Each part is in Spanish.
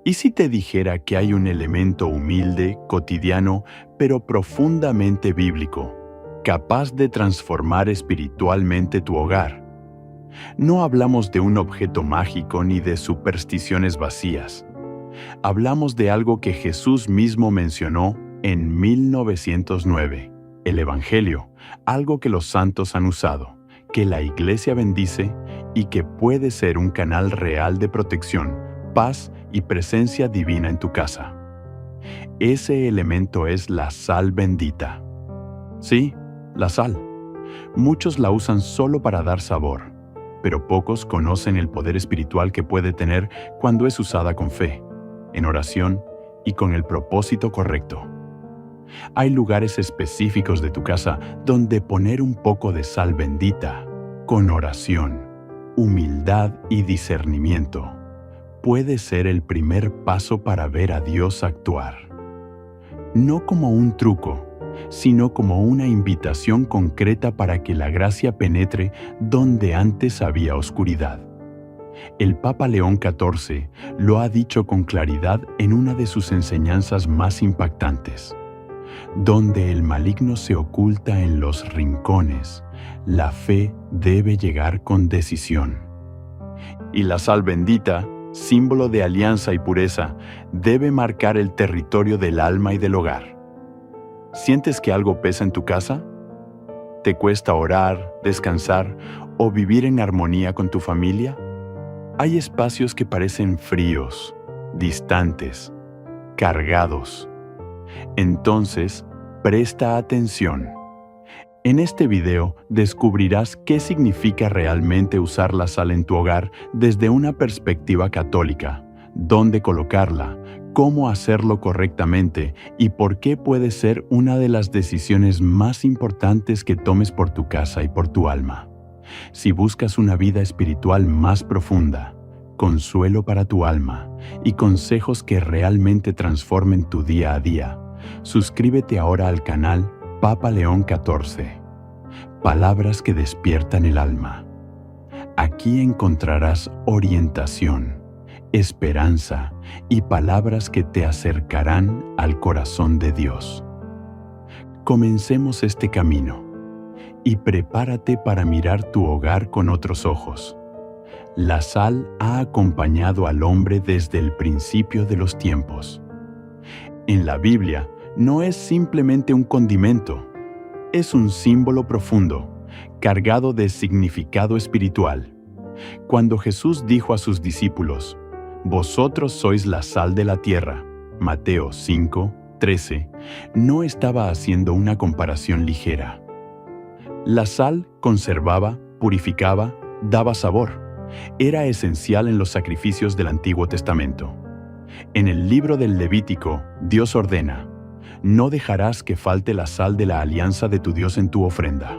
¿Y si te dijera que hay un elemento humilde, cotidiano, pero profundamente bíblico, capaz de transformar espiritualmente tu hogar? No hablamos de un objeto mágico ni de supersticiones vacías. Hablamos de algo que Jesús mismo mencionó en 1909, el Evangelio, algo que los santos han usado, que la Iglesia bendice y que puede ser un canal real de protección, paz y presencia divina en tu casa. Ese elemento es la sal bendita. Sí, la sal. Muchos la usan solo para dar sabor, pero pocos conocen el poder espiritual que puede tener cuando es usada con fe, en oración y con el propósito correcto. Hay lugares específicos de tu casa donde poner un poco de sal bendita, con oración, humildad y discernimiento, puede ser el primer paso para ver a Dios actuar. No como un truco, sino como una invitación concreta para que la gracia penetre donde antes había oscuridad. El Papa León XIV lo ha dicho con claridad en una de sus enseñanzas más impactantes. Donde el maligno se oculta en los rincones, la fe debe llegar con decisión. Y la sal bendita, símbolo de alianza y pureza, debe marcar el territorio del alma y del hogar. ¿Sientes que algo pesa en tu casa? ¿Te cuesta orar, descansar o vivir en armonía con tu familia? Hay espacios que parecen fríos, distantes, cargados. Entonces, presta atención. En este video descubrirás qué significa realmente usar la sal en tu hogar desde una perspectiva católica, dónde colocarla, cómo hacerlo correctamente y por qué puede ser una de las decisiones más importantes que tomes por tu casa y por tu alma. Si buscas una vida espiritual más profunda, consuelo para tu alma y consejos que realmente transformen tu día a día, suscríbete ahora al canal Papa León XIV. Palabras que despiertan el alma. Aquí encontrarás orientación, esperanza y palabras que te acercarán al corazón de Dios. Comencemos este camino y prepárate para mirar tu hogar con otros ojos. La sal ha acompañado al hombre desde el principio de los tiempos. En la Biblia no es simplemente un condimento, es un símbolo profundo, cargado de significado espiritual. Cuando Jesús dijo a sus discípulos, «Vosotros sois la sal de la tierra», Mateo 5:13, no estaba haciendo una comparación ligera. La sal conservaba, purificaba, daba sabor. Era esencial en los sacrificios del Antiguo Testamento. En el libro del Levítico, Dios ordena, «No dejarás que falte la sal de la alianza de tu Dios en tu ofrenda».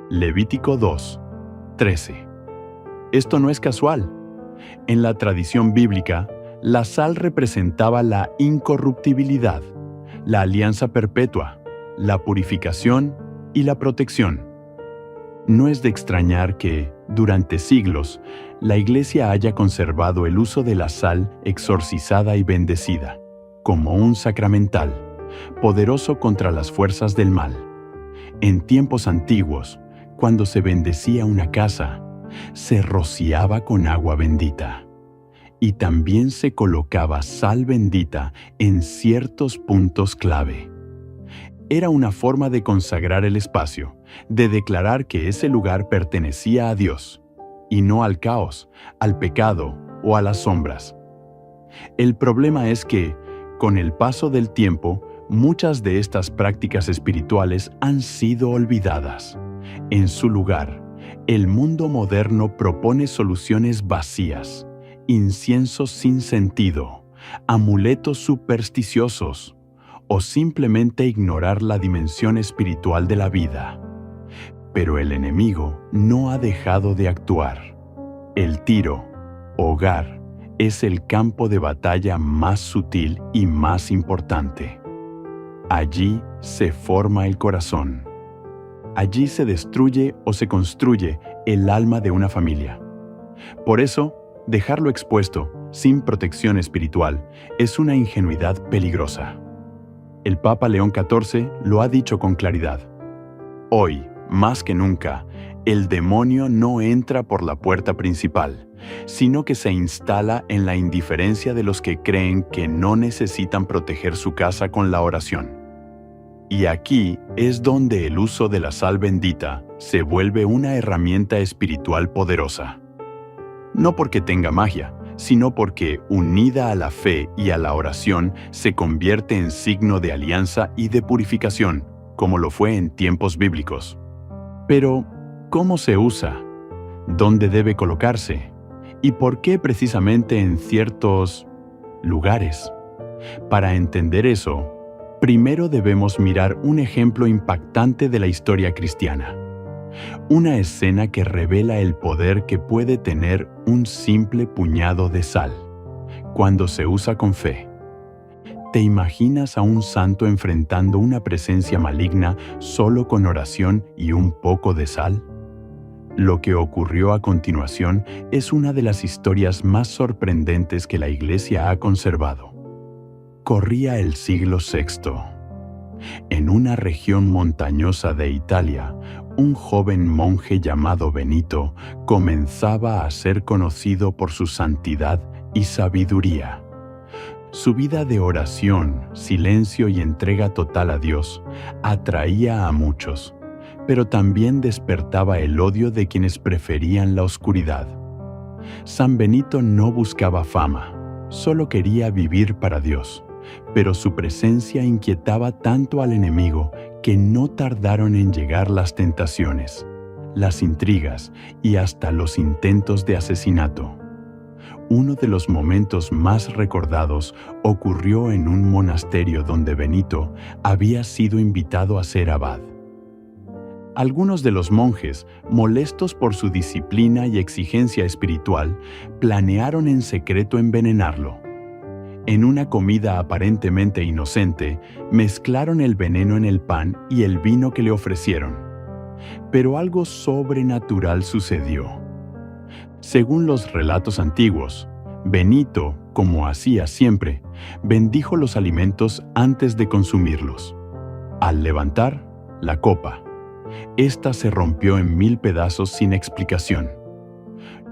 Levítico 2:13. Esto no es casual. En la tradición bíblica, la sal representaba la incorruptibilidad, la alianza perpetua, la purificación y la protección. No es de extrañar que, durante siglos, la Iglesia haya conservado el uso de la sal exorcizada y bendecida, como un sacramental, poderoso contra las fuerzas del mal. En tiempos antiguos, cuando se bendecía una casa, se rociaba con agua bendita. Y también se colocaba sal bendita en ciertos puntos clave. Era una forma de consagrar el espacio, de declarar que ese lugar pertenecía a Dios, y no al caos, al pecado o a las sombras. El problema es que, con el paso del tiempo, muchas de estas prácticas espirituales han sido olvidadas. En su lugar, el mundo moderno propone soluciones vacías, inciensos sin sentido, amuletos supersticiosos, o simplemente ignorar la dimensión espiritual de la vida. Pero el enemigo no ha dejado de actuar. El tiro, hogar, es el campo de batalla más sutil y más importante. Allí se forma el corazón. Allí se destruye o se construye el alma de una familia. Por eso, dejarlo expuesto sin protección espiritual, es una ingenuidad peligrosa. El Papa León XIV lo ha dicho con claridad. Hoy, más que nunca, el demonio no entra por la puerta principal, sino que se instala en la indiferencia de los que creen que no necesitan proteger su casa con la oración. Y aquí es donde el uso de la sal bendita se vuelve una herramienta espiritual poderosa. No porque tenga magia, sino porque, unida a la fe y a la oración, se convierte en signo de alianza y de purificación, como lo fue en tiempos bíblicos. Pero, ¿cómo se usa? ¿Dónde debe colocarse? ¿Y por qué precisamente en ciertos lugares? Para entender eso, primero debemos mirar un ejemplo impactante de la historia cristiana. Una escena que revela el poder que puede tener un simple puñado de sal, cuando se usa con fe. ¿Te imaginas a un santo enfrentando una presencia maligna solo con oración y un poco de sal? Lo que ocurrió a continuación es una de las historias más sorprendentes que la Iglesia ha conservado. Corría el siglo VI. En una región montañosa de Italia, un joven monje llamado Benito comenzaba a ser conocido por su santidad y sabiduría. Su vida de oración, silencio y entrega total a Dios atraía a muchos, pero también despertaba el odio de quienes preferían la oscuridad. San Benito no buscaba fama, solo quería vivir para Dios, pero su presencia inquietaba tanto al enemigo que no tardaron en llegar las tentaciones, las intrigas y hasta los intentos de asesinato. Uno de los momentos más recordados ocurrió en un monasterio donde Benito había sido invitado a ser abad. Algunos de los monjes, molestos por su disciplina y exigencia espiritual, planearon en secreto envenenarlo. En una comida aparentemente inocente, mezclaron el veneno en el pan y el vino que le ofrecieron. Pero algo sobrenatural sucedió. Según los relatos antiguos, Benito, como hacía siempre, bendijo los alimentos antes de consumirlos. Al levantar la copa, ésta se rompió en 1000 pedazos sin explicación.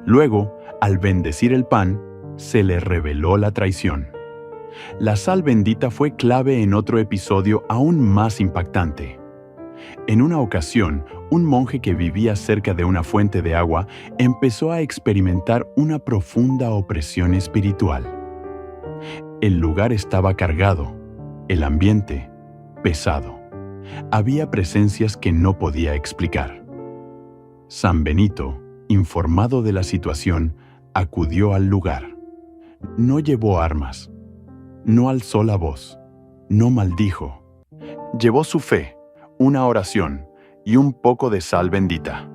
Luego, al bendecir el pan, se le reveló la traición. La sal bendita fue clave en otro episodio aún más impactante. En una ocasión, un monje que vivía cerca de una fuente de agua empezó a experimentar una profunda opresión espiritual. El lugar estaba cargado, el ambiente pesado. Había presencias que no podía explicar. San Benito, informado de la situación, acudió al lugar. No llevó armas, no alzó la voz, no maldijo. Llevó su fe, una oración y un poco de sal bendita.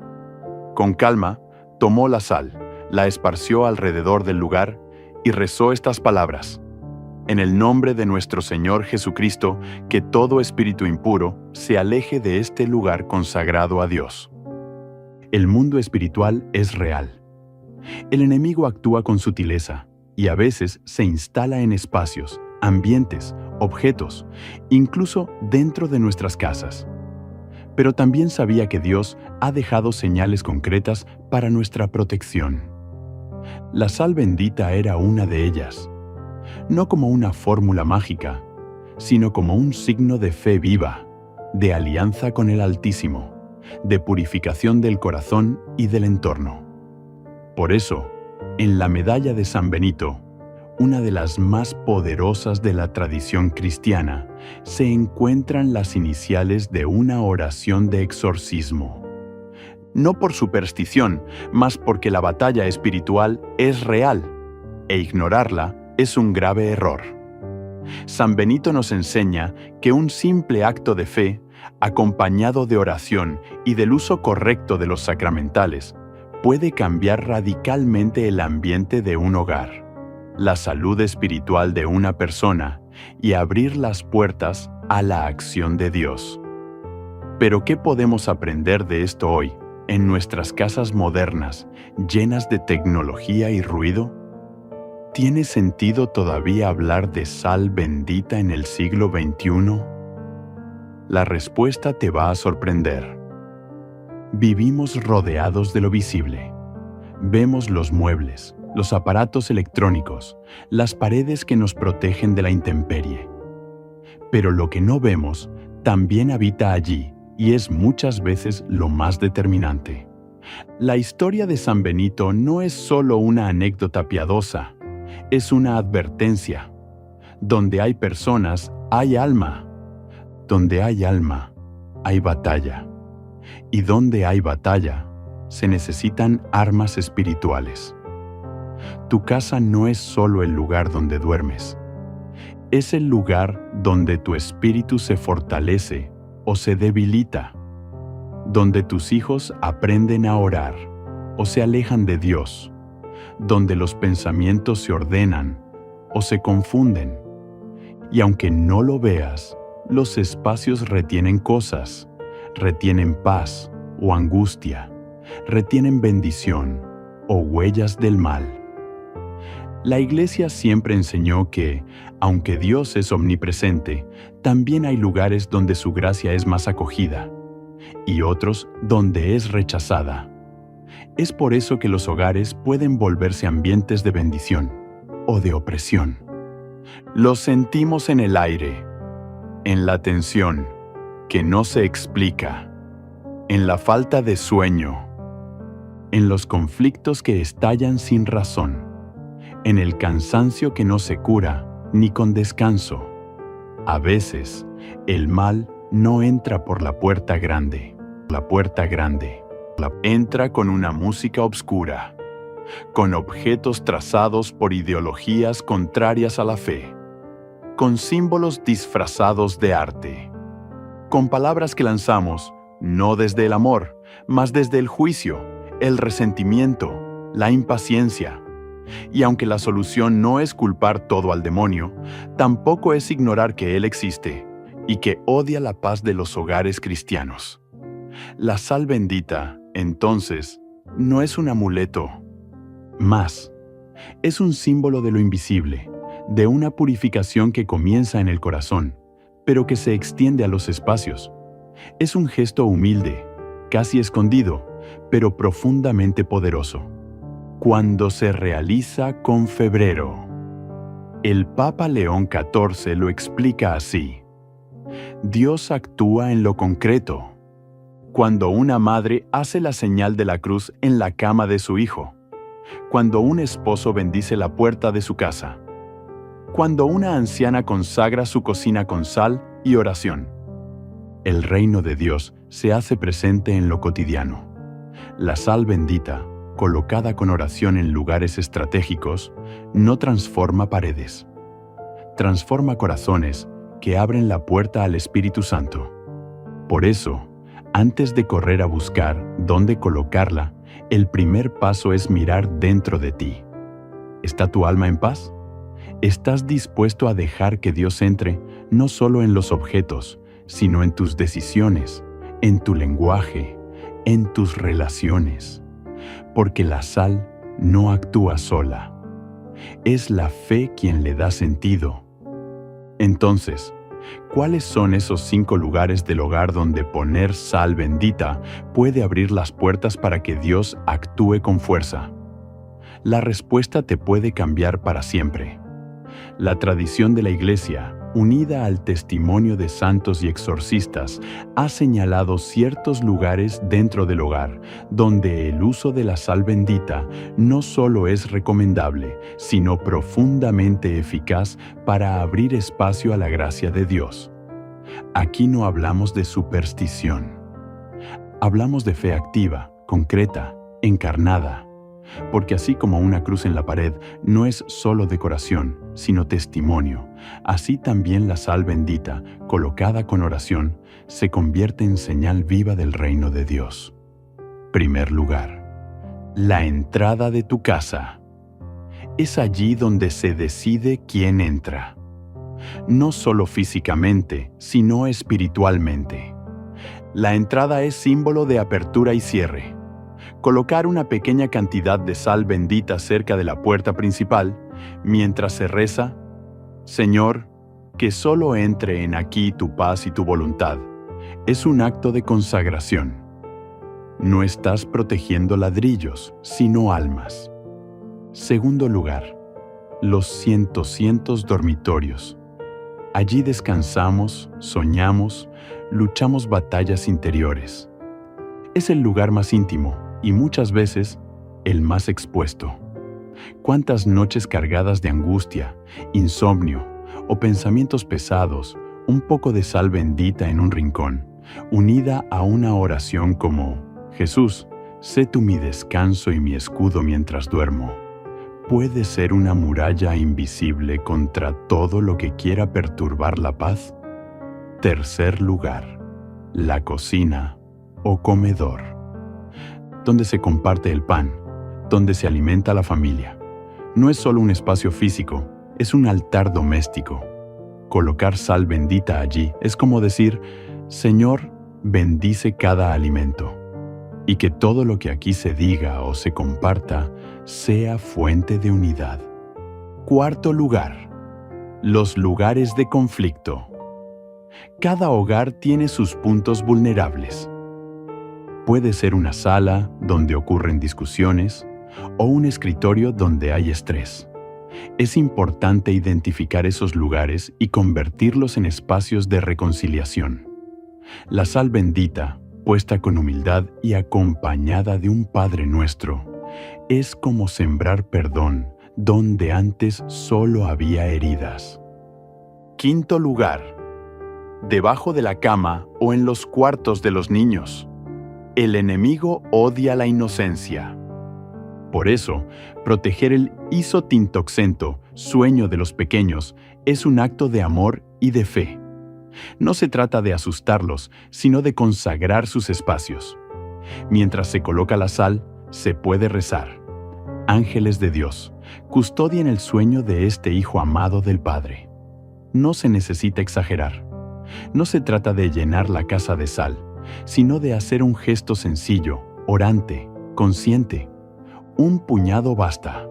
Con calma, tomó la sal, la esparció alrededor del lugar y rezó estas palabras: en el nombre de nuestro Señor Jesucristo, que todo espíritu impuro se aleje de este lugar consagrado a Dios. El mundo espiritual es real. El enemigo actúa con sutileza y a veces se instala en espacios, ambientes, objetos, incluso dentro de nuestras casas. Pero también sabía que Dios ha dejado señales concretas para nuestra protección. La sal bendita era una de ellas, no como una fórmula mágica, sino como un signo de fe viva, de alianza con el Altísimo, de purificación del corazón y del entorno. Por eso, en la medalla de San Benito, una de las más poderosas de la tradición cristiana, se encuentran las iniciales de una oración de exorcismo. No por superstición, mas porque la batalla espiritual es real, e ignorarla es un grave error. San Benito nos enseña que un simple acto de fe, acompañado de oración y del uso correcto de los sacramentales, puede cambiar radicalmente el ambiente de un hogar, la salud espiritual de una persona y abrir las puertas a la acción de Dios. Pero ¿qué podemos aprender de esto hoy, en nuestras casas modernas, llenas de tecnología y ruido? ¿Tiene sentido todavía hablar de sal bendita en el siglo XXI? La respuesta te va a sorprender. Vivimos rodeados de lo visible. Vemos los muebles, los aparatos electrónicos, las paredes que nos protegen de la intemperie. Pero lo que no vemos también habita allí y es muchas veces lo más determinante. La historia de San Benito no es solo una anécdota piadosa, es una advertencia. Donde hay personas, hay alma. Donde hay alma, hay batalla. Y donde hay batalla, se necesitan armas espirituales. Tu casa no es solo el lugar donde duermes. Es el lugar donde tu espíritu se fortalece o se debilita, donde tus hijos aprenden a orar o se alejan de Dios, donde los pensamientos se ordenan o se confunden. Y aunque no lo veas, los espacios retienen cosas, retienen paz o angustia, retienen bendición o huellas del mal. La Iglesia siempre enseñó que, aunque Dios es omnipresente, también hay lugares donde su gracia es más acogida y otros donde es rechazada. Es por eso que los hogares pueden volverse ambientes de bendición o de opresión. Lo sentimos en el aire, en la tensión que no se explica, en la falta de sueño, en los conflictos que estallan sin razón, en el cansancio que no se cura ni con descanso. A veces, el mal no entra por la puerta grande. Entra con una música obscura, con objetos trazados por ideologías contrarias a la fe, con símbolos disfrazados de arte, con palabras que lanzamos no desde el amor, mas desde el juicio, el resentimiento, la impaciencia. Y aunque la solución no es culpar todo al demonio, tampoco es ignorar que Él existe y que odia la paz de los hogares cristianos. La sal bendita, entonces, no es un amuleto. Más, es un símbolo de lo invisible, de una purificación que comienza en el corazón, pero que se extiende a los espacios. Es un gesto humilde, casi escondido, pero profundamente poderoso. Cuando se realiza con febrero. El Papa León XIV lo explica así: Dios actúa en lo concreto. Cuando una madre hace la señal de la cruz en la cama de su hijo, cuando un esposo bendice la puerta de su casa, cuando una anciana consagra su cocina con sal y oración. El reino de Dios se hace presente en lo cotidiano. La sal bendita, colocada con oración en lugares estratégicos, no transforma paredes. Transforma corazones que abren la puerta al Espíritu Santo. Por eso, antes de correr a buscar dónde colocarla, el primer paso es mirar dentro de ti. ¿Está tu alma en paz? ¿Estás dispuesto a dejar que Dios entre no solo en los objetos, sino en tus decisiones, en tu lenguaje, en tus relaciones? Porque la sal no actúa sola. Es la fe quien le da sentido. Entonces, ¿cuáles son esos 5 lugares del hogar donde poner sal bendita puede abrir las puertas para que Dios actúe con fuerza? La respuesta te puede cambiar para siempre. La tradición de la Iglesia, unida al testimonio de santos y exorcistas, ha señalado ciertos lugares dentro del hogar donde el uso de la sal bendita no solo es recomendable, sino profundamente eficaz para abrir espacio a la gracia de Dios. Aquí no hablamos de superstición. Hablamos de fe activa, concreta, encarnada. Porque así como una cruz en la pared no es solo decoración, sino testimonio, así también la sal bendita, colocada con oración, se convierte en señal viva del reino de Dios. Primer lugar, la entrada de tu casa. Es allí donde se decide quién entra. No solo físicamente, sino espiritualmente. La entrada es símbolo de apertura y cierre. Colocar una pequeña cantidad de sal bendita cerca de la puerta principal Mientras se reza, Señor, que solo entre en aquí tu paz y tu voluntad, es un acto de consagración. No estás protegiendo ladrillos, sino almas. Segundo lugar, los cientos dormitorios. Allí descansamos, soñamos, luchamos batallas interiores. Es el lugar más íntimo y muchas veces el más expuesto. ¿Cuántas noches cargadas de angustia, insomnio o pensamientos pesados, un poco de sal bendita en un rincón, unida a una oración como: Jesús, sé tú mi descanso y mi escudo mientras duermo, puede ser una muralla invisible contra todo lo que quiera perturbar la paz? Tercer lugar, la cocina o comedor, donde se comparte el pan, donde se alimenta la familia. No es solo un espacio físico, es un altar doméstico. Colocar sal bendita allí es como decir: Señor, bendice cada alimento, y que todo lo que aquí se diga o se comparta sea fuente de unidad. Cuarto lugar, los lugares de conflicto. Cada hogar tiene sus puntos vulnerables. Puede ser una sala donde ocurren discusiones o un escritorio donde hay estrés. Es importante identificar esos lugares y convertirlos en espacios de reconciliación. La sal bendita, puesta con humildad y acompañada de un Padre Nuestro, es como sembrar perdón donde antes solo había heridas. Quinto lugar, debajo de la cama o en los cuartos de los niños. El enemigo odia la inocencia. Por eso, proteger el isotintoxento, sueño de los pequeños, es un acto de amor y de fe. No se trata de asustarlos, sino de consagrar sus espacios. Mientras se coloca la sal, se puede rezar: Ángeles de Dios, custodien el sueño de este hijo amado del Padre. No se necesita exagerar. No se trata de llenar la casa de sal, sino de hacer un gesto sencillo, orante, consciente. Un puñado basta.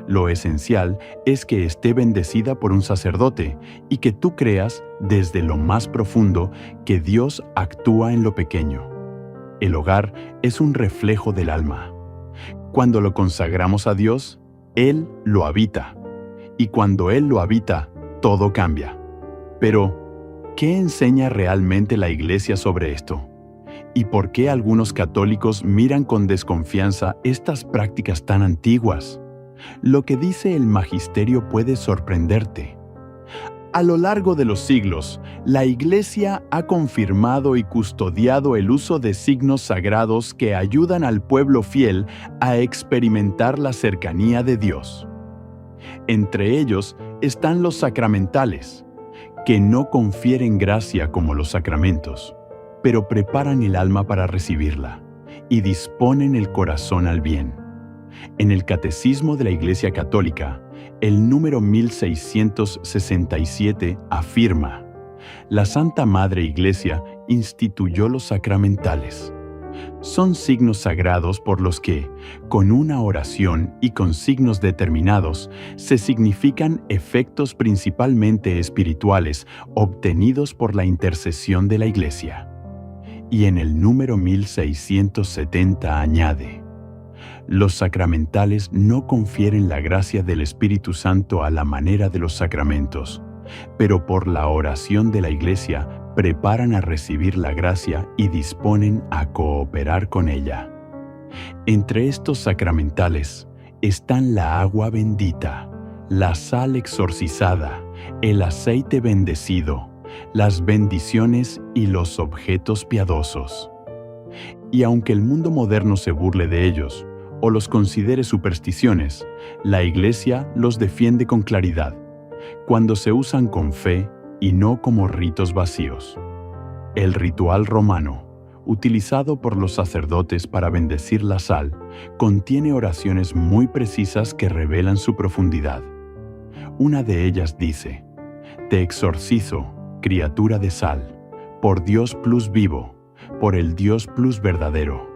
Lo esencial es que esté bendecida por un sacerdote y que tú creas desde lo más profundo que Dios actúa en lo pequeño. El hogar es un reflejo del alma. Cuando lo consagramos a Dios, Él lo habita. Y cuando Él lo habita, todo cambia. Pero, ¿qué enseña realmente la Iglesia sobre esto? ¿Y por qué algunos católicos miran con desconfianza estas prácticas tan antiguas? Lo que dice el magisterio puede sorprenderte. A lo largo de los siglos, la Iglesia ha confirmado y custodiado el uso de signos sagrados que ayudan al pueblo fiel a experimentar la cercanía de Dios. Entre ellos están los sacramentales, que no confieren gracia como los sacramentos, pero preparan el alma para recibirla y disponen el corazón al bien. En el Catecismo de la Iglesia Católica, el número 1667 afirma: la Santa Madre Iglesia instituyó los sacramentales. Son signos sagrados por los que, con una oración y con signos determinados, se significan efectos principalmente espirituales obtenidos por la intercesión de la Iglesia. Y en el número 1670 añade: los sacramentales no confieren la gracia del Espíritu Santo a la manera de los sacramentos, pero por la oración de la Iglesia preparan a recibir la gracia y disponen a cooperar con ella. Entre estos sacramentales están la agua bendita, la sal exorcizada, el aceite bendecido, las bendiciones y los objetos piadosos. Y aunque el mundo moderno se burle de ellos o los considere supersticiones, la Iglesia los defiende con claridad, cuando se usan con fe y no como ritos vacíos. El ritual romano, utilizado por los sacerdotes para bendecir la sal, contiene oraciones muy precisas que revelan su profundidad. Una de ellas dice: te exorcizo, criatura de sal, por Dios plus vivo, por el Dios plus verdadero,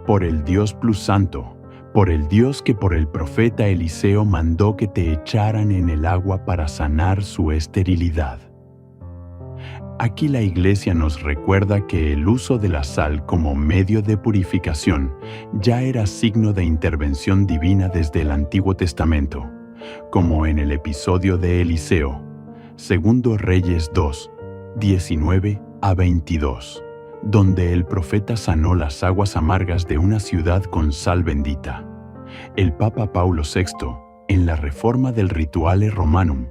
por el Dios plus santo, por el Dios que por el profeta Eliseo mandó que te echaran en el agua para sanar su esterilidad. Aquí la Iglesia nos recuerda que el uso de la sal como medio de purificación ya era signo de intervención divina desde el Antiguo Testamento, como en el episodio de Eliseo, 2 Reyes 2, 19 a 22, donde el profeta sanó las aguas amargas de una ciudad con sal bendita. El Papa Paulo VI, en la reforma del Rituale Romanum,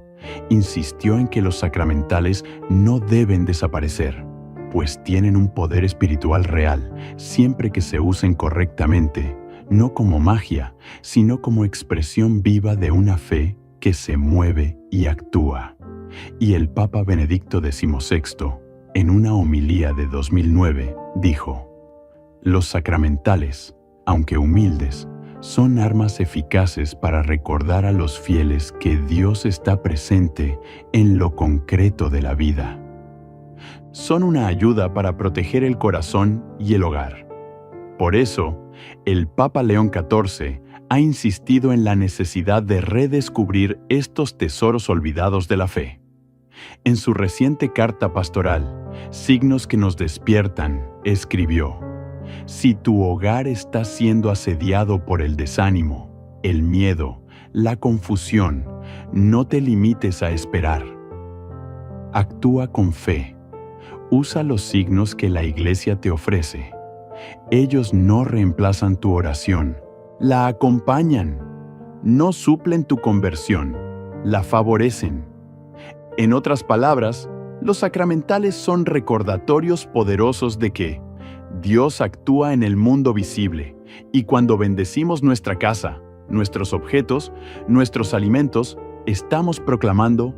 insistió en que los sacramentales no deben desaparecer, pues tienen un poder espiritual real siempre que se usen correctamente, no como magia, sino como expresión viva de una fe que se mueve y actúa. Y el Papa Benedicto XVI, en una homilía de 2009, dijo: «Los sacramentales, aunque humildes, son armas eficaces para recordar a los fieles que Dios está presente en lo concreto de la vida. Son una ayuda para proteger el corazón y el hogar. Por eso, el Papa León XIV ha insistido en la necesidad de redescubrir estos tesoros olvidados de la fe. En su reciente carta pastoral, Signos que nos despiertan, escribió: «Si tu hogar está siendo asediado por el desánimo, el miedo, la confusión, no te limites a esperar. Actúa con fe. Usa los signos que la Iglesia te ofrece. Ellos no reemplazan tu oración, la acompañan. No suplen tu conversión, la favorecen. En otras palabras, los sacramentales son recordatorios poderosos de que Dios actúa en el mundo visible, y cuando bendecimos nuestra casa, nuestros objetos, nuestros alimentos, estamos proclamando: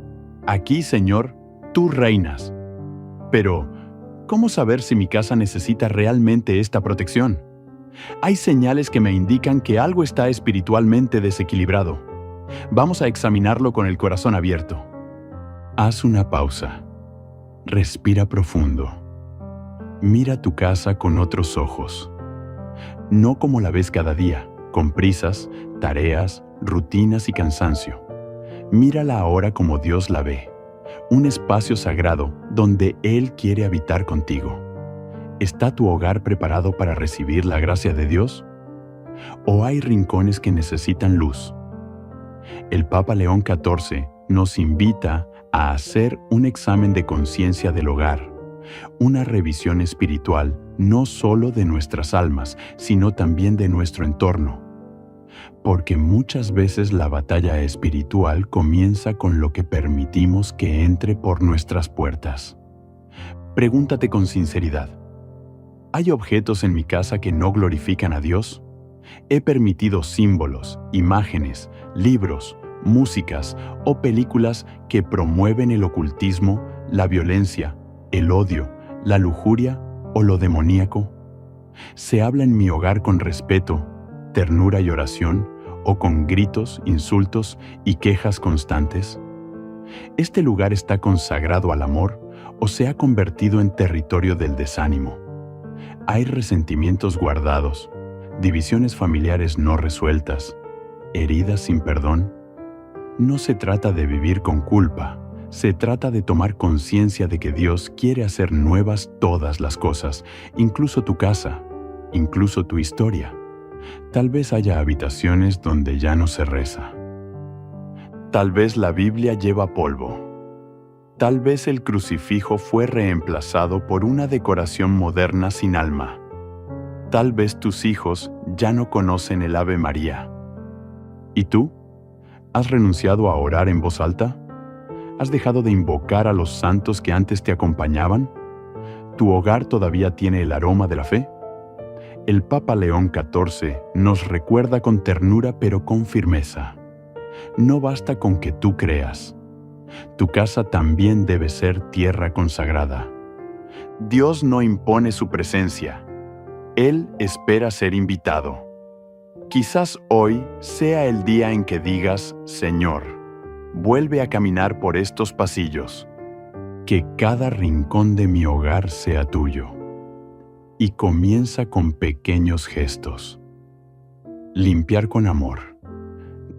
aquí, Señor, tú reinas». Pero, ¿cómo saber si mi casa necesita realmente esta protección? Hay señales que me indican que algo está espiritualmente desequilibrado. Vamos a examinarlo con el corazón abierto. Haz una pausa. Respira profundo. Mira tu casa con otros ojos. No como la ves cada día, con prisas, tareas, rutinas y cansancio. Mírala ahora como Dios la ve. Un espacio sagrado donde Él quiere habitar contigo. ¿Está tu hogar preparado para recibir la gracia de Dios? ¿O hay rincones que necesitan luz? El Papa León XIV nos invita a hacer un examen de conciencia del hogar, una revisión espiritual no solo de nuestras almas, sino también de nuestro entorno. Porque muchas veces la batalla espiritual comienza con lo que permitimos que entre por nuestras puertas. Pregúntate con sinceridad: ¿hay objetos en mi casa que no glorifican a Dios? ¿He permitido símbolos, imágenes, libros, músicas o películas que promueven el ocultismo, la violencia, el odio, la lujuria o lo demoníaco? ¿Se habla en mi hogar con respeto, ternura y oración, o con gritos, insultos y quejas constantes? ¿Este lugar está consagrado al amor o se ha convertido en territorio del desánimo? ¿Hay resentimientos guardados, divisiones familiares no resueltas, heridas sin perdón? No se trata de vivir con culpa, se trata de tomar conciencia de que Dios quiere hacer nuevas todas las cosas, incluso tu casa, incluso tu historia. Tal vez haya habitaciones donde ya no se reza. Tal vez la Biblia lleva polvo. Tal vez el crucifijo fue reemplazado por una decoración moderna sin alma. Tal vez tus hijos ya no conocen el Ave María. ¿Y tú? ¿Has renunciado a orar en voz alta? ¿Has dejado de invocar a los santos que antes te acompañaban? ¿Tu hogar todavía tiene el aroma de la fe? El Papa León XIV nos recuerda con ternura pero con firmeza: no basta con que tú creas. Tu casa también debe ser tierra consagrada. Dios no impone su presencia. Él espera ser invitado. Quizás hoy sea el día en que digas: Señor, vuelve a caminar por estos pasillos. Que cada rincón de mi hogar sea tuyo. Y comienza con pequeños gestos. limpiar con amor,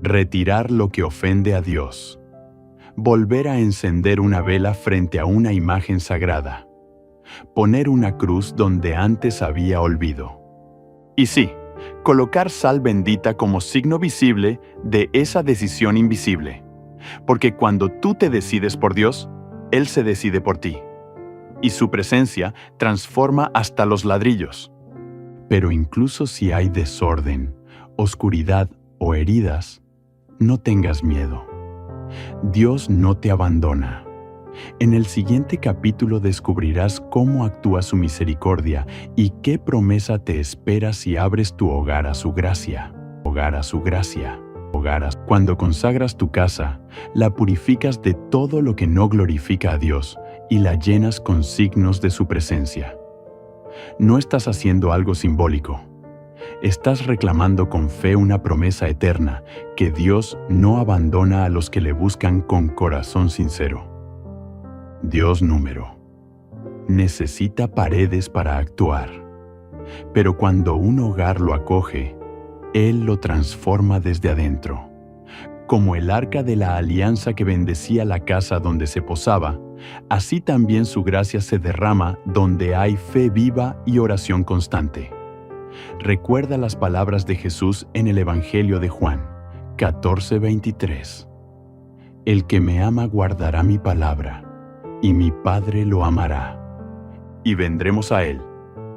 retirar lo que ofende a Dios, volver a encender una vela frente a una imagen sagrada, poner una cruz donde antes había olvido. Y sí, colocar sal bendita como signo visible de esa decisión invisible. Porque cuando tú te decides por Dios, Él se decide por ti. Y su presencia transforma hasta los ladrillos. Pero incluso si hay desorden, oscuridad o heridas, no tengas miedo. Dios no te abandona. En el siguiente capítulo descubrirás cómo actúa su misericordia y qué promesa te espera si abres tu hogar a su gracia. Cuando consagras tu casa, la purificas de todo lo que no glorifica a Dios y la llenas con signos de su presencia. No estás haciendo algo simbólico. Estás reclamando con fe una promesa eterna que Dios no abandona a los que le buscan con corazón sincero. Dios necesita paredes para actuar, pero cuando un hogar lo acoge, Él lo transforma desde adentro. Como el arca de la alianza que bendecía la casa donde se posaba, así también su gracia se derrama donde hay fe viva y oración constante. Recuerda las palabras de Jesús en el Evangelio de Juan, 14:23. El que me ama guardará mi palabra, y mi Padre lo amará. Y vendremos a Él,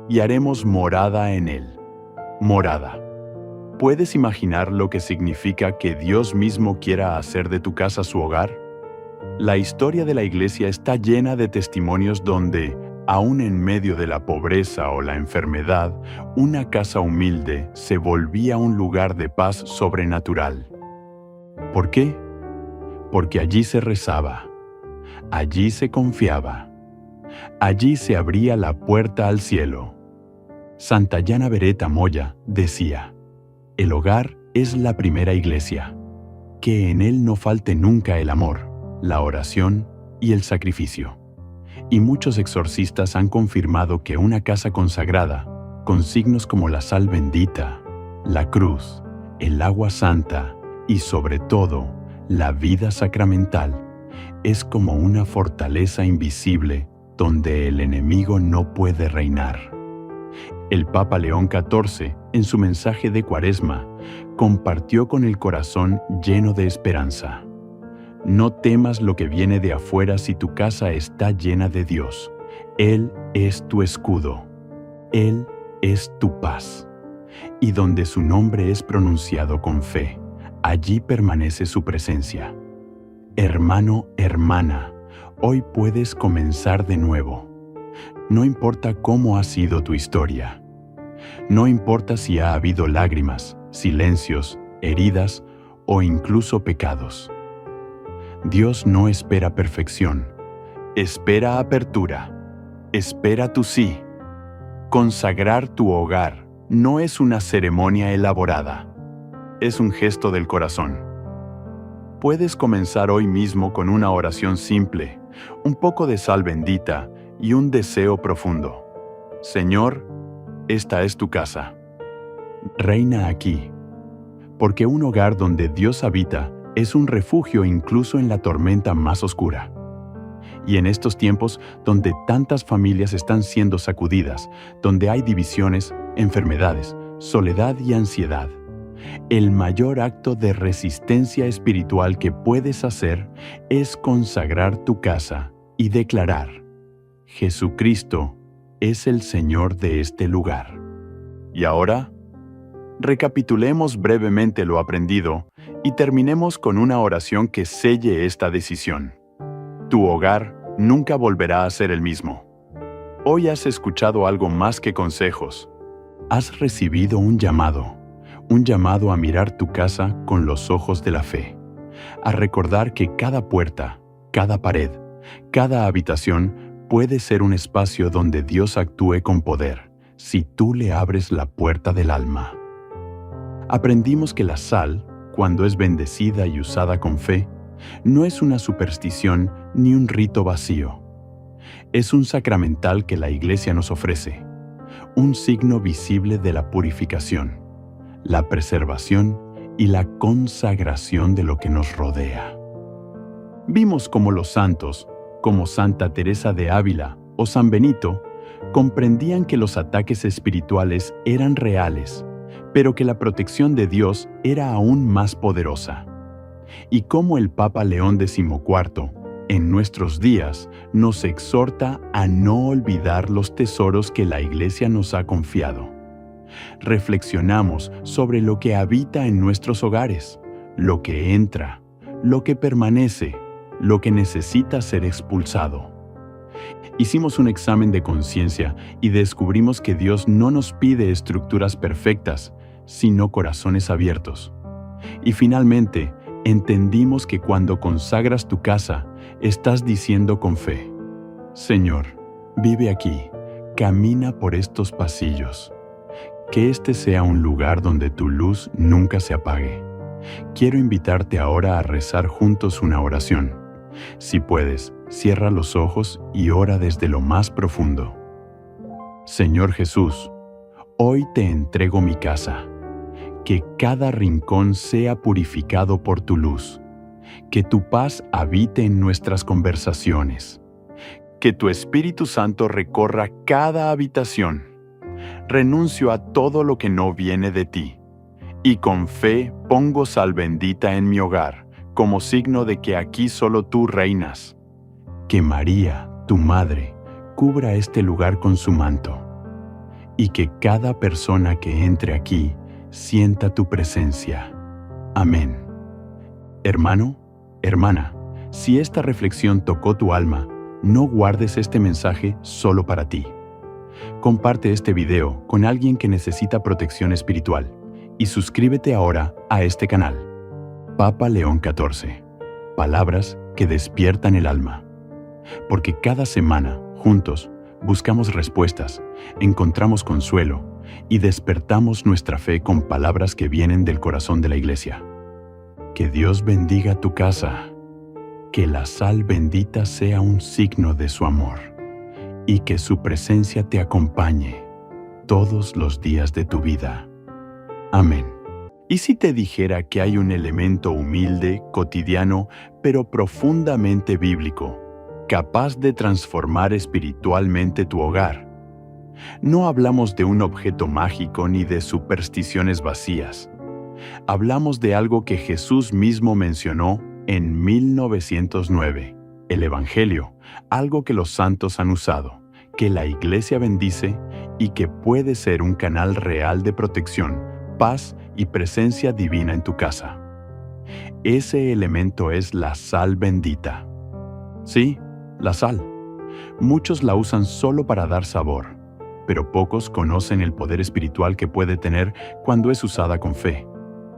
y haremos morada en Él. Morada. ¿Puedes imaginar lo que significa que Dios mismo quiera hacer de tu casa su hogar? La historia de la Iglesia está llena de testimonios donde, aún en medio de la pobreza o la enfermedad, una casa humilde se volvía un lugar de paz sobrenatural. ¿Por qué? Porque allí se rezaba, allí se confiaba, allí se abría la puerta al cielo. Santayana Beretta Moya decía: el hogar es la primera iglesia, que en él no falte nunca el amor, la oración y el sacrificio. Y muchos exorcistas han confirmado que una casa consagrada, con signos como la sal bendita, la cruz, el agua santa y sobre todo la vida sacramental, es como una fortaleza invisible donde el enemigo no puede reinar. El Papa León XIV, en su mensaje de Cuaresma, compartió con el corazón lleno de esperanza: no temas lo que viene de afuera si tu casa está llena de Dios. Él es tu escudo. Él es tu paz. Y donde su nombre es pronunciado con fe, allí permanece su presencia. Hermano, hermana, hoy puedes comenzar de nuevo. No importa cómo ha sido tu historia. No importa si ha habido lágrimas, silencios, heridas o incluso pecados. Dios no espera perfección, espera apertura, espera tu sí. Consagrar tu hogar no es una ceremonia elaborada, es un gesto del corazón. Puedes comenzar hoy mismo con una oración simple, un poco de sal bendita y un deseo profundo. Señor, esta es tu casa. Reina aquí, porque un hogar donde Dios habita es un refugio incluso en la tormenta más oscura. Y en estos tiempos donde tantas familias están siendo sacudidas, donde hay divisiones, enfermedades, soledad y ansiedad, el mayor acto de resistencia espiritual que puedes hacer es consagrar tu casa y declarar: Jesucristo es el Señor de este lugar. Y ahora, recapitulemos brevemente lo aprendido y terminemos con una oración que selle esta decisión. Tu hogar nunca volverá a ser el mismo. Hoy has escuchado algo más que consejos. Has recibido un llamado a mirar tu casa con los ojos de la fe, a recordar que cada puerta, cada pared, cada habitación puede ser un espacio donde Dios actúe con poder, si tú le abres la puerta del alma. Aprendimos que la sal, cuando es bendecida y usada con fe, no es una superstición ni un rito vacío. Es un sacramental que la Iglesia nos ofrece, un signo visible de la purificación, la preservación y la consagración de lo que nos rodea. Vimos cómo los santos, como Santa Teresa de Ávila o San Benito, comprendían que los ataques espirituales eran reales, pero que la protección de Dios era aún más poderosa. Y cómo el Papa León XIV, en nuestros días, nos exhorta a no olvidar los tesoros que la Iglesia nos ha confiado. Reflexionamos sobre lo que habita en nuestros hogares, lo que entra, lo que permanece, lo que necesita ser expulsado. Hicimos un examen de conciencia y descubrimos que Dios no nos pide estructuras perfectas, sino corazones abiertos. Y finalmente, entendimos que cuando consagras tu casa, estás diciendo con fe: Señor, vive aquí, camina por estos pasillos. Que este sea un lugar donde tu luz nunca se apague. Quiero invitarte ahora a rezar juntos una oración. Si puedes, cierra los ojos y ora desde lo más profundo. Señor Jesús, hoy te entrego mi casa. Que cada rincón sea purificado por tu luz. Que tu paz habite en nuestras conversaciones. Que tu Espíritu Santo recorra cada habitación. Renuncio a todo lo que no viene de ti. Y con fe pongo sal bendita en mi hogar, como signo de que aquí solo tú reinas. Que María, tu Madre, cubra este lugar con su manto. Y que cada persona que entre aquí sienta tu presencia. Amén. Hermano, hermana, si esta reflexión tocó tu alma, no guardes este mensaje solo para ti. Comparte este video con alguien que necesita protección espiritual y suscríbete ahora a este canal. Papa León XIV. Palabras que despiertan el alma. Porque cada semana, juntos, buscamos respuestas, encontramos consuelo y despertamos nuestra fe con palabras que vienen del corazón de la Iglesia. Que Dios bendiga tu casa. Que la sal bendita sea un signo de su amor. Y que su presencia te acompañe todos los días de tu vida. Amén. ¿Y si te dijera que hay un elemento humilde, cotidiano, pero profundamente bíblico, capaz de transformar espiritualmente tu hogar? No hablamos de un objeto mágico ni de supersticiones vacías. Hablamos de algo que Jesús mismo mencionó en 1909, el Evangelio, algo que los santos han usado, que la Iglesia bendice y que puede ser un canal real de protección, paz y presencia divina en tu casa. Ese elemento es la sal bendita. Sí, la sal. Muchos la usan solo para dar sabor, pero pocos conocen el poder espiritual que puede tener cuando es usada con fe,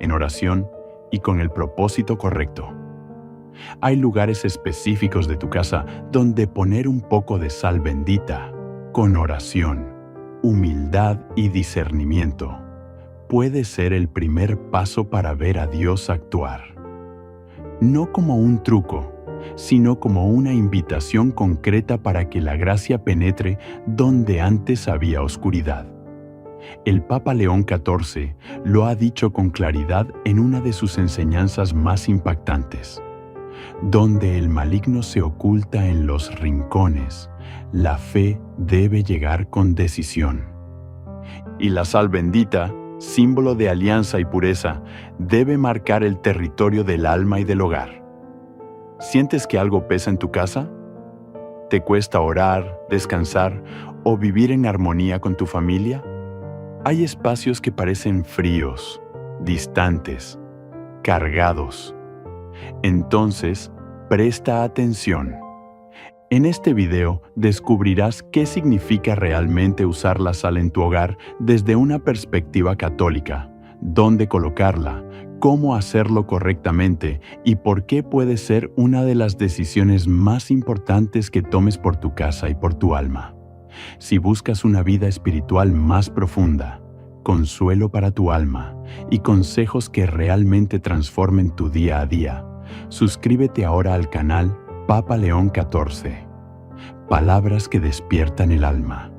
en oración y con el propósito correcto. Hay lugares específicos de tu casa donde poner un poco de sal bendita, con oración, humildad y discernimiento, puede ser el primer paso para ver a Dios actuar. No como un truco, sino como una invitación concreta para que la gracia penetre donde antes había oscuridad. El Papa León XIV lo ha dicho con claridad en una de sus enseñanzas más impactantes. Donde el maligno se oculta en los rincones, la fe debe llegar con decisión. Y la sal bendita, símbolo de alianza y pureza, debe marcar el territorio del alma y del hogar. ¿Sientes que algo pesa en tu casa? ¿Te cuesta orar, descansar o vivir en armonía con tu familia? Hay espacios que parecen fríos, distantes, cargados. Entonces, presta atención. En este video descubrirás qué significa realmente usar la sal en tu hogar desde una perspectiva católica, dónde colocarla, cómo hacerlo correctamente y por qué puede ser una de las decisiones más importantes que tomes por tu casa y por tu alma. Si buscas una vida espiritual más profunda, consuelo para tu alma y consejos que realmente transformen tu día a día, suscríbete ahora al canal Papa León XIV. Palabras que despiertan el alma.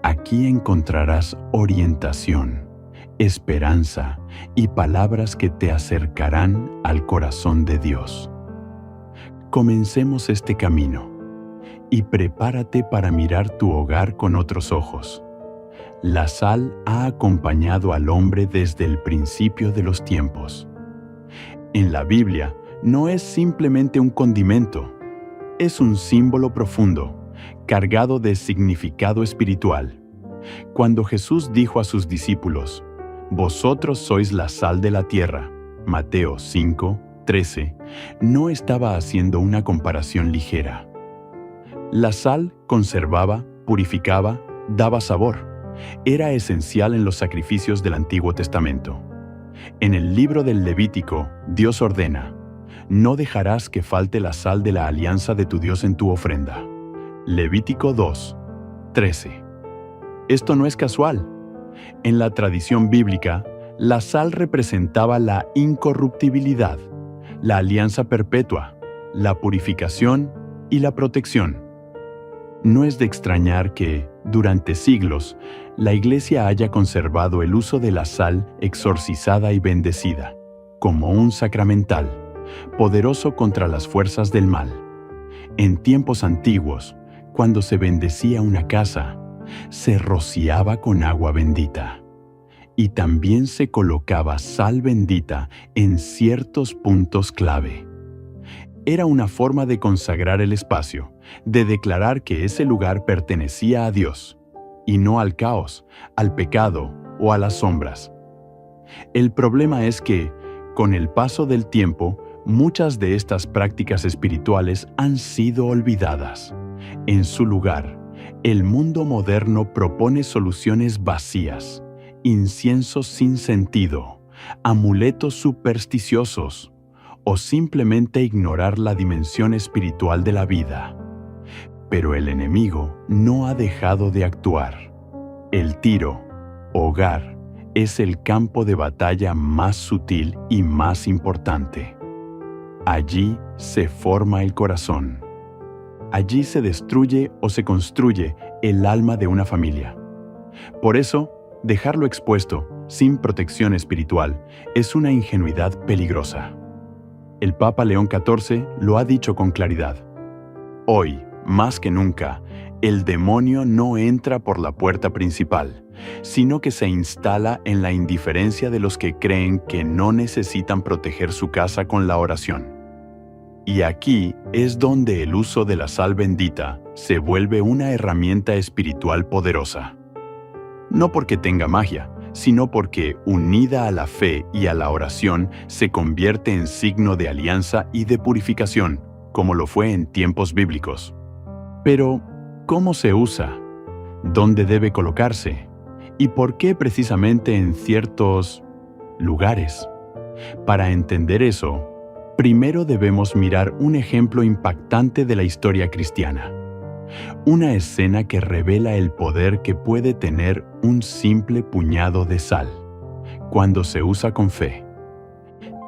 Aquí encontrarás orientación, esperanza y palabras que te acercarán al corazón de Dios. Comencemos este camino y prepárate para mirar tu hogar con otros ojos. La sal ha acompañado al hombre desde el principio de los tiempos. En la Biblia no es simplemente un condimento, es un símbolo profundo, cargado de significado espiritual. Cuando Jesús dijo a sus discípulos, «Vosotros sois la sal de la tierra», Mateo 5:13, no estaba haciendo una comparación ligera. La sal conservaba, purificaba, daba sabor. Era esencial en los sacrificios del Antiguo Testamento. En el libro del Levítico, Dios ordena, «No dejarás que falte la sal de la alianza de tu Dios en tu ofrenda». Levítico 2:13. Esto no es casual. En la tradición bíblica, la sal representaba la incorruptibilidad, la alianza perpetua, la purificación y la protección. No es de extrañar que, durante siglos, la Iglesia haya conservado el uso de la sal exorcizada y bendecida, como un sacramental, poderoso contra las fuerzas del mal. En tiempos antiguos, cuando se bendecía una casa, se rociaba con agua bendita. Y también se colocaba sal bendita en ciertos puntos clave. Era una forma de consagrar el espacio, de declarar que ese lugar pertenecía a Dios, y no al caos, al pecado o a las sombras. El problema es que, con el paso del tiempo, muchas de estas prácticas espirituales han sido olvidadas. En su lugar, el mundo moderno propone soluciones vacías, inciensos sin sentido, amuletos supersticiosos, o simplemente ignorar la dimensión espiritual de la vida. Pero el enemigo no ha dejado de actuar. El tiro, hogar, es el campo de batalla más sutil y más importante. Allí se forma el corazón. Allí se destruye o se construye el alma de una familia. Por eso, dejarlo expuesto, sin protección espiritual, es una ingenuidad peligrosa. El Papa León XIV lo ha dicho con claridad. Hoy, más que nunca, el demonio no entra por la puerta principal, sino que se instala en la indiferencia de los que creen que no necesitan proteger su casa con la oración. Y aquí es donde el uso de la sal bendita se vuelve una herramienta espiritual poderosa. No porque tenga magia, sino porque, unida a la fe y a la oración, se convierte en signo de alianza y de purificación, como lo fue en tiempos bíblicos. Pero, ¿cómo se usa? ¿Dónde debe colocarse? ¿Y por qué precisamente en ciertos lugares? Para entender eso, primero debemos mirar un ejemplo impactante de la historia cristiana. Una escena que revela el poder que puede tener un simple puñado de sal, cuando se usa con fe.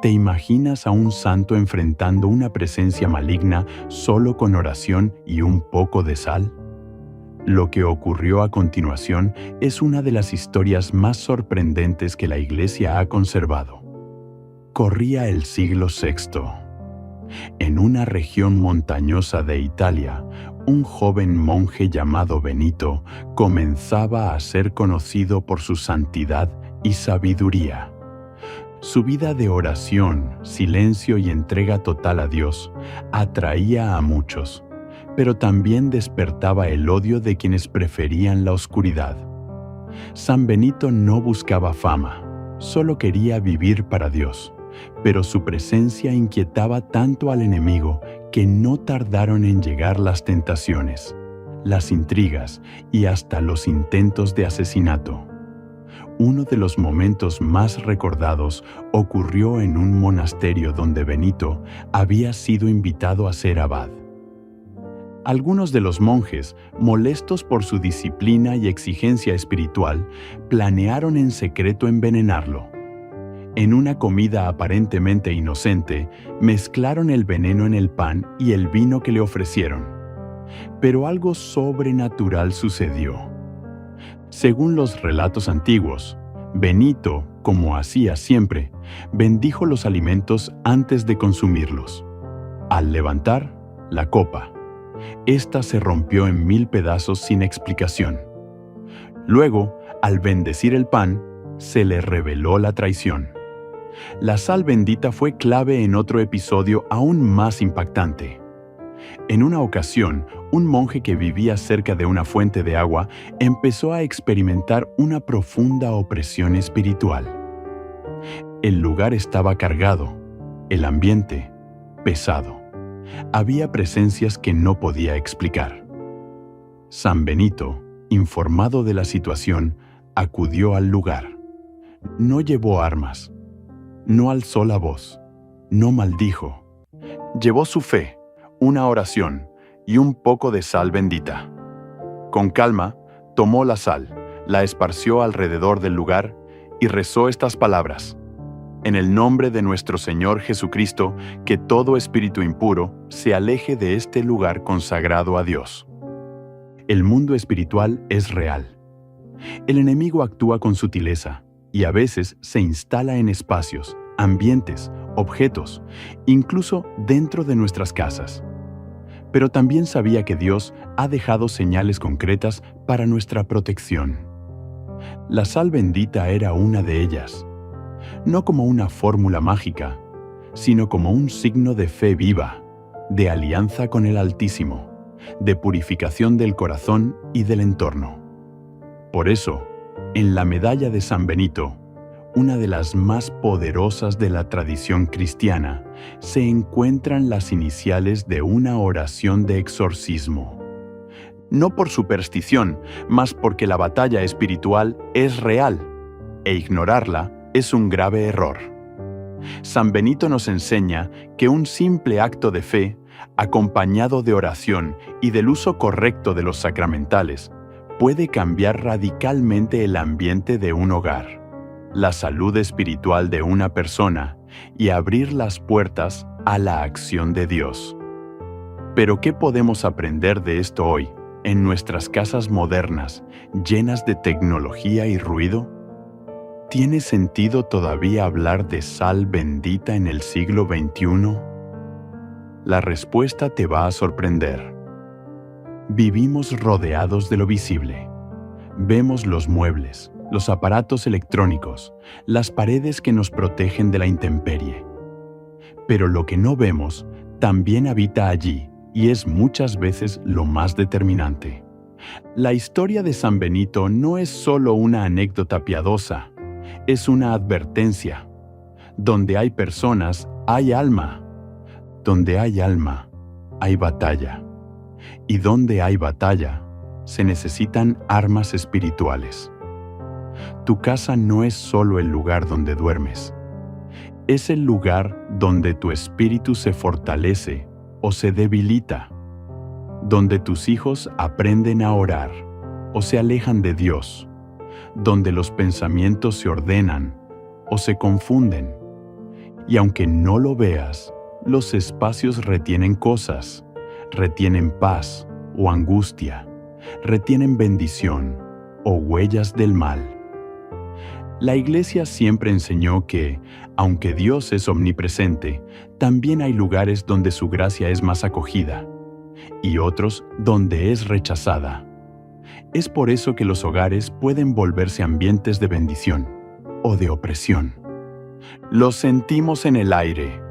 ¿Te imaginas a un santo enfrentando una presencia maligna solo con oración y un poco de sal? Lo que ocurrió a continuación es una de las historias más sorprendentes que la Iglesia ha conservado. Corría el siglo VI. En una región montañosa de Italia, un joven monje llamado Benito comenzaba a ser conocido por su santidad y sabiduría. Su vida de oración, silencio y entrega total a Dios atraía a muchos, pero también despertaba el odio de quienes preferían la oscuridad. San Benito no buscaba fama, solo quería vivir para Dios, pero su presencia inquietaba tanto al enemigo que no tardaron en llegar las tentaciones, las intrigas y hasta los intentos de asesinato. Uno de los momentos más recordados ocurrió en un monasterio donde Benito había sido invitado a ser abad. Algunos de los monjes, molestos por su disciplina y exigencia espiritual, planearon en secreto envenenarlo. En una comida aparentemente inocente, mezclaron el veneno en el pan y el vino que le ofrecieron. Pero algo sobrenatural sucedió. Según los relatos antiguos, Benito, como hacía siempre, bendijo los alimentos antes de consumirlos. Al levantar la copa, ésta se rompió en 1000 pedazos sin explicación. Luego, al bendecir el pan, se le reveló la traición. La sal bendita fue clave en otro episodio aún más impactante. En una ocasión, un monje que vivía cerca de una fuente de agua empezó a experimentar una profunda opresión espiritual. El lugar estaba cargado, el ambiente pesado. Había presencias que no podía explicar. San Benito, informado de la situación, acudió al lugar. No llevó armas, no alzó la voz, no maldijo. Llevó su fe, una oración y un poco de sal bendita. Con calma, tomó la sal, la esparció alrededor del lugar y rezó estas palabras: en el nombre de nuestro Señor Jesucristo, que todo espíritu impuro se aleje de este lugar consagrado a Dios. El mundo espiritual es real. El enemigo actúa con sutileza y a veces se instala en espacios, ambientes, objetos, incluso dentro de nuestras casas. Pero también sabía que Dios ha dejado señales concretas para nuestra protección. La sal bendita era una de ellas. No como una fórmula mágica, sino como un signo de fe viva, de alianza con el Altísimo, de purificación del corazón y del entorno. Por eso, en la medalla de San Benito, una de las más poderosas de la tradición cristiana, se encuentran las iniciales de una oración de exorcismo. No por superstición, mas porque la batalla espiritual es real, e ignorarla es un grave error. San Benito nos enseña que un simple acto de fe, acompañado de oración y del uso correcto de los sacramentales, puede cambiar radicalmente el ambiente de un hogar, la salud espiritual de una persona y abrir las puertas a la acción de Dios. Pero ¿qué podemos aprender de esto hoy, en nuestras casas modernas, llenas de tecnología y ruido? ¿Tiene sentido todavía hablar de sal bendita en el siglo XXI? La respuesta te va a sorprender. Vivimos rodeados de lo visible. Vemos los muebles, los aparatos electrónicos, las paredes que nos protegen de la intemperie. Pero lo que no vemos también habita allí y es muchas veces lo más determinante. La historia de San Benito no es solo una anécdota piadosa, es una advertencia. Donde hay personas, hay alma. Donde hay alma, hay batalla. Y donde hay batalla, se necesitan armas espirituales. Tu casa no es solo el lugar donde duermes. Es el lugar donde tu espíritu se fortalece o se debilita. Donde tus hijos aprenden a orar o se alejan de Dios. Donde los pensamientos se ordenan o se confunden. Y aunque no lo veas, los espacios retienen cosas, retienen paz o angustia, retienen bendición o huellas del mal. La Iglesia siempre enseñó que, aunque Dios es omnipresente, también hay lugares donde su gracia es más acogida y otros donde es rechazada. Es por eso que los hogares pueden volverse ambientes de bendición o de opresión. Lo sentimos en el aire,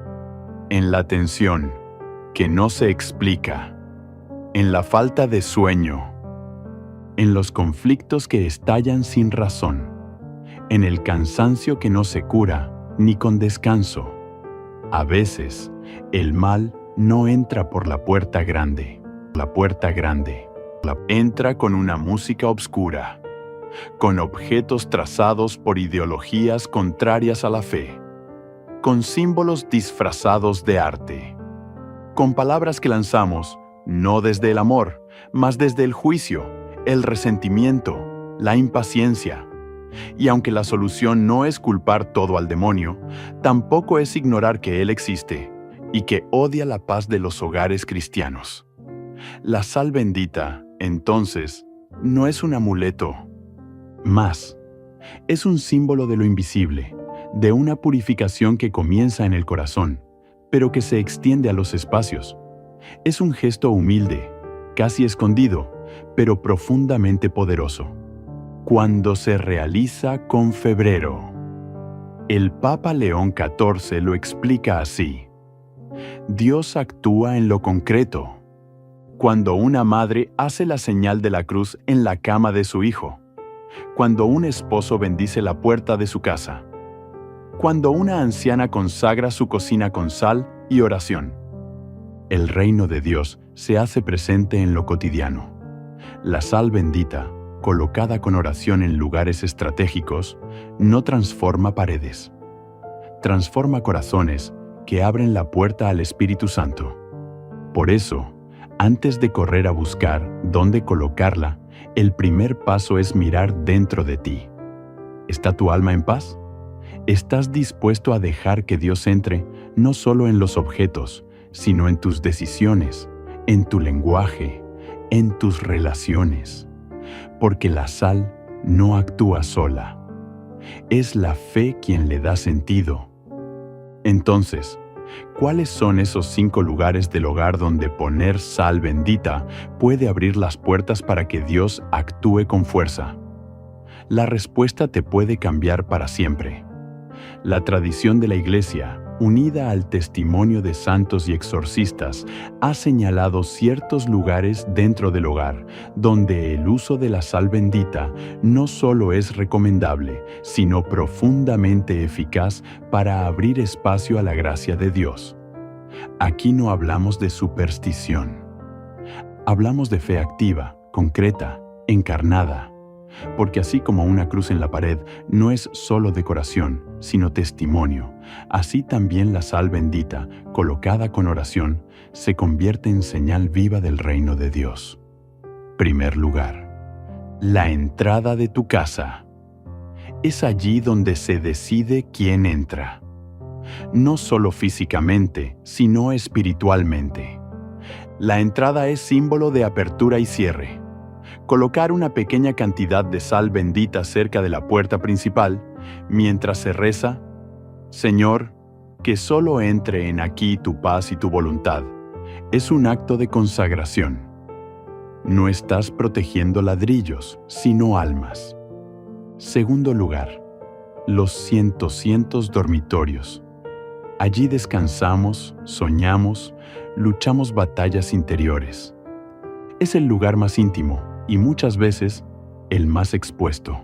en la tensión que no se explica, en la falta de sueño, en los conflictos que estallan sin razón, en el cansancio que no se cura ni con descanso. A veces, el mal no entra por la puerta grande. Entra con una música obscura, con objetos trazados por ideologías contrarias a la fe, con símbolos disfrazados de arte, con palabras que lanzamos no desde el amor, mas desde el juicio, el resentimiento, la impaciencia. Y aunque la solución no es culpar todo al demonio, tampoco es ignorar que él existe y que odia la paz de los hogares cristianos. La sal bendita, entonces, no es un amuleto. Más, Es un símbolo de lo invisible, de una purificación que comienza en el corazón, pero que se extiende a los espacios. Es un gesto humilde, casi escondido, pero profundamente poderoso. Cuando se realiza con febrero. El Papa León XIV lo explica así: Dios actúa en lo concreto. Cuando una madre hace la señal de la cruz en la cama de su hijo. Cuando un esposo bendice la puerta de su casa. Cuando una anciana consagra su cocina con sal y oración. El reino de Dios se hace presente en lo cotidiano. La sal bendita, colocada con oración en lugares estratégicos, no transforma paredes. Transforma corazones que abren la puerta al Espíritu Santo. Por eso, antes de correr a buscar dónde colocarla, el primer paso es mirar dentro de ti. ¿Está tu alma en paz? ¿Estás dispuesto a dejar que Dios entre no solo en los objetos, sino en tus decisiones, en tu lenguaje, en tus relaciones? Porque la sal no actúa sola. Es la fe quien le da sentido. Entonces, ¿cuáles son esos 5 lugares del hogar donde poner sal bendita puede abrir las puertas para que Dios actúe con fuerza? La respuesta te puede cambiar para siempre. La tradición de la Iglesia, unida al testimonio de santos y exorcistas, ha señalado ciertos lugares dentro del hogar donde el uso de la sal bendita no solo es recomendable, sino profundamente eficaz para abrir espacio a la gracia de Dios. Aquí no hablamos de superstición. Hablamos de fe activa, concreta, encarnada. Porque así como una cruz en la pared no es solo decoración, sino testimonio, así también la sal bendita, colocada con oración, se convierte en señal viva del reino de Dios. Primer lugar, la entrada de tu casa. Es allí donde se decide quién entra. No solo físicamente, sino espiritualmente. La entrada es símbolo de apertura y cierre. Colocar una pequeña cantidad de sal bendita cerca de la puerta principal, mientras se reza: Señor, que solo entre en aquí tu paz y tu voluntad, es un acto de consagración. No estás protegiendo ladrillos, sino almas. Segundo lugar, los cientos dormitorios. Allí descansamos, soñamos, luchamos batallas interiores. Es el lugar más íntimo y muchas veces el más expuesto.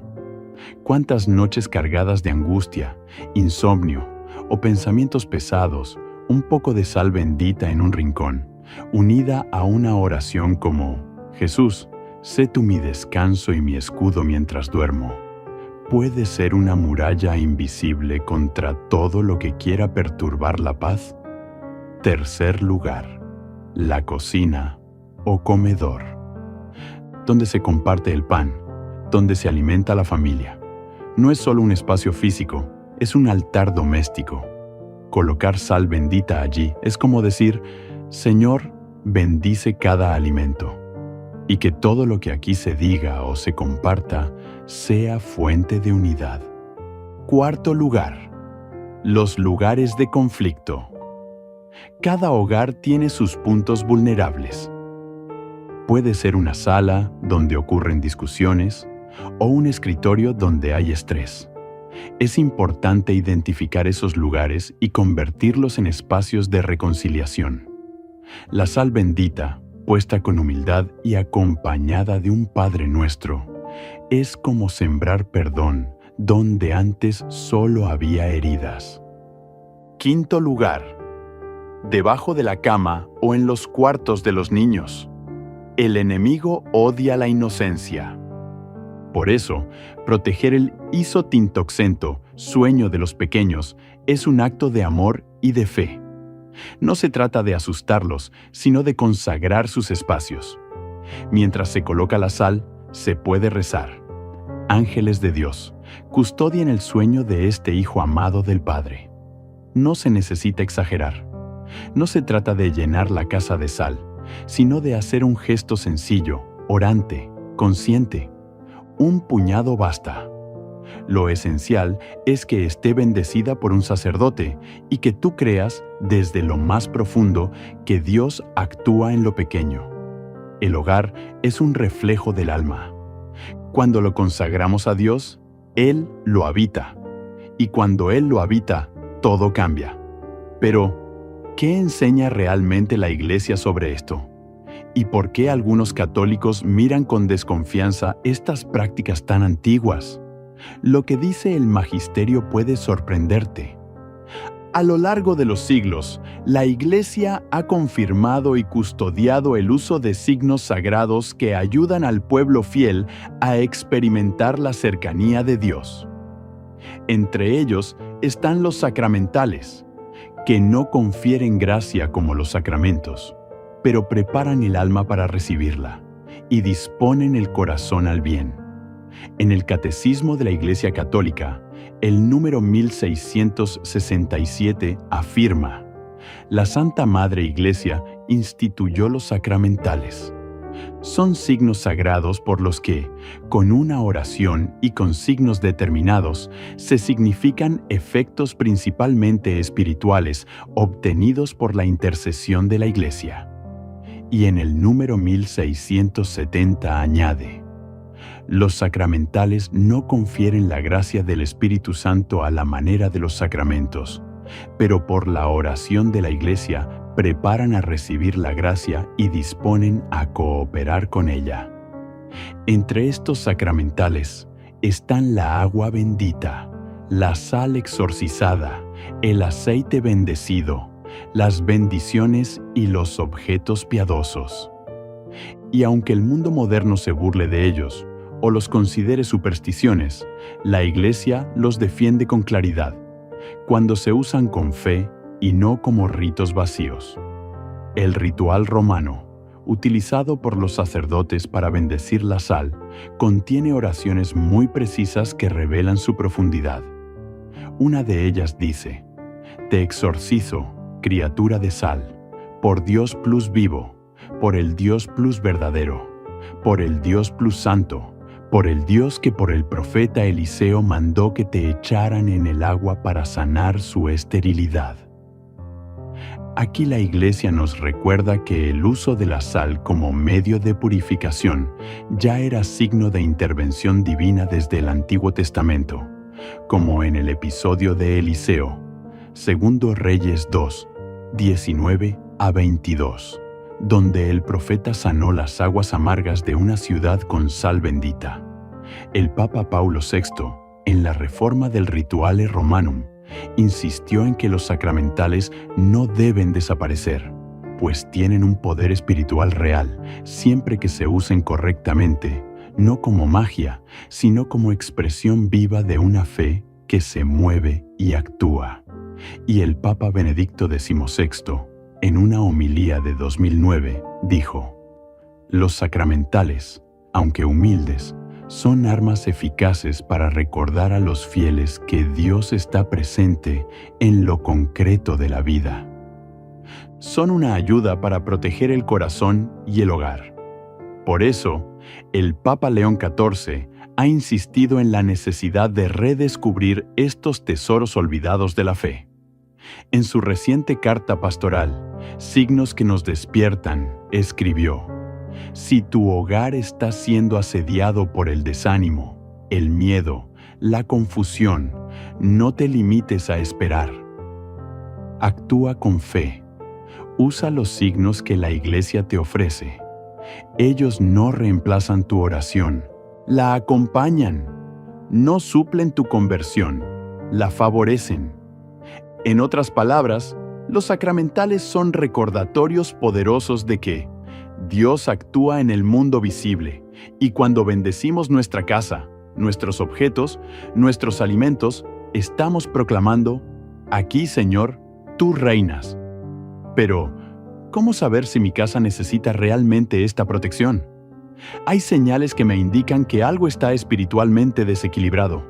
¿Cuántas noches cargadas de angustia, insomnio o pensamientos pesados, un poco de sal bendita en un rincón, unida a una oración como: Jesús, sé tú mi descanso y mi escudo mientras duermo, puede ser una muralla invisible contra todo lo que quiera perturbar la paz? Tercer lugar, la cocina o comedor, donde se comparte el pan, donde se alimenta la familia. No es solo un espacio físico, es un altar doméstico. Colocar sal bendita allí es como decir: Señor, bendice cada alimento, y que todo lo que aquí se diga o se comparta sea fuente de unidad. Cuarto lugar, los lugares de conflicto. Cada hogar tiene sus puntos vulnerables. Puede ser una sala donde ocurren discusiones o un escritorio donde hay estrés. Es importante identificar esos lugares y convertirlos en espacios de reconciliación. La sal bendita, puesta con humildad y acompañada de un Padre Nuestro, es como sembrar perdón donde antes solo había heridas. Quinto lugar, debajo de la cama o en los cuartos de los niños. El enemigo odia la inocencia. Por eso, proteger el isotintoxento, sueño de los pequeños, es un acto de amor y de fe. No se trata de asustarlos, sino de consagrar sus espacios. Mientras se coloca la sal, se puede rezar: Ángeles de Dios, custodien el sueño de este hijo amado del Padre. No se necesita exagerar. No se trata de llenar la casa de sal, sino de hacer un gesto sencillo, orante, consciente. Un puñado basta. Lo esencial es que esté bendecida por un sacerdote y que tú creas desde lo más profundo que Dios actúa en lo pequeño. El hogar es un reflejo del alma. Cuando lo consagramos a Dios, Él lo habita. Y cuando Él lo habita, todo cambia. Pero, ¿qué enseña realmente la Iglesia sobre esto? ¿Y por qué algunos católicos miran con desconfianza estas prácticas tan antiguas? Lo que dice el magisterio puede sorprenderte. A lo largo de los siglos, la Iglesia ha confirmado y custodiado el uso de signos sagrados que ayudan al pueblo fiel a experimentar la cercanía de Dios. Entre ellos están los sacramentales, que no confieren gracia como los sacramentos, pero preparan el alma para recibirla y disponen el corazón al bien. En el Catecismo de la Iglesia Católica, el número 1667 afirma: la Santa Madre Iglesia instituyó los sacramentales. Son signos sagrados por los que, con una oración y con signos determinados, se significan efectos principalmente espirituales obtenidos por la intercesión de la Iglesia. Y en el número 1670 añade: los sacramentales no confieren la gracia del Espíritu Santo a la manera de los sacramentos, pero por la oración de la Iglesia preparan a recibir la gracia y disponen a cooperar con ella. Entre estos sacramentales están la agua bendita, la sal exorcizada, el aceite bendecido, las bendiciones y los objetos piadosos. Y aunque el mundo moderno se burle de ellos o los considere supersticiones, la Iglesia los defiende con claridad, cuando se usan con fe y no como ritos vacíos. El ritual romano, utilizado por los sacerdotes para bendecir la sal, contiene oraciones muy precisas que revelan su profundidad. Una de ellas dice: te exorcizo, criatura de sal, por Dios plus vivo, por el Dios plus verdadero, por el Dios plus santo, por el Dios que por el profeta Eliseo mandó que te echaran en el agua para sanar su esterilidad. Aquí la Iglesia nos recuerda que el uso de la sal como medio de purificación ya era signo de intervención divina desde el Antiguo Testamento, como en el episodio de Eliseo, 2 Reyes 2, 19 a 22. Donde el profeta sanó las aguas amargas de una ciudad con sal bendita. El Papa Paulo VI, en la reforma del Rituale Romanum, insistió en que los sacramentales no deben desaparecer, pues tienen un poder espiritual real siempre que se usen correctamente, no como magia, sino como expresión viva de una fe que se mueve y actúa. Y el Papa Benedicto XVI, en una homilía de 2009, dijo: los sacramentales, aunque humildes, son armas eficaces para recordar a los fieles que Dios está presente en lo concreto de la vida. Son una ayuda para proteger el corazón y el hogar. Por eso, el Papa León XIV ha insistido en la necesidad de redescubrir estos tesoros olvidados de la fe. En su reciente carta pastoral, Signos que nos despiertan, escribió: si tu hogar está siendo asediado por el desánimo, el miedo, la confusión, no te limites a esperar. Actúa con fe. Usa los signos que la Iglesia te ofrece. Ellos no reemplazan tu oración, la acompañan. No suplen tu conversión, la favorecen. En otras palabras, los sacramentales son recordatorios poderosos de que Dios actúa en el mundo visible, y cuando bendecimos nuestra casa, nuestros objetos, nuestros alimentos, estamos proclamando: aquí, Señor, tú reinas. Pero, ¿cómo saber si mi casa necesita realmente esta protección? Hay señales que me indican que algo está espiritualmente desequilibrado.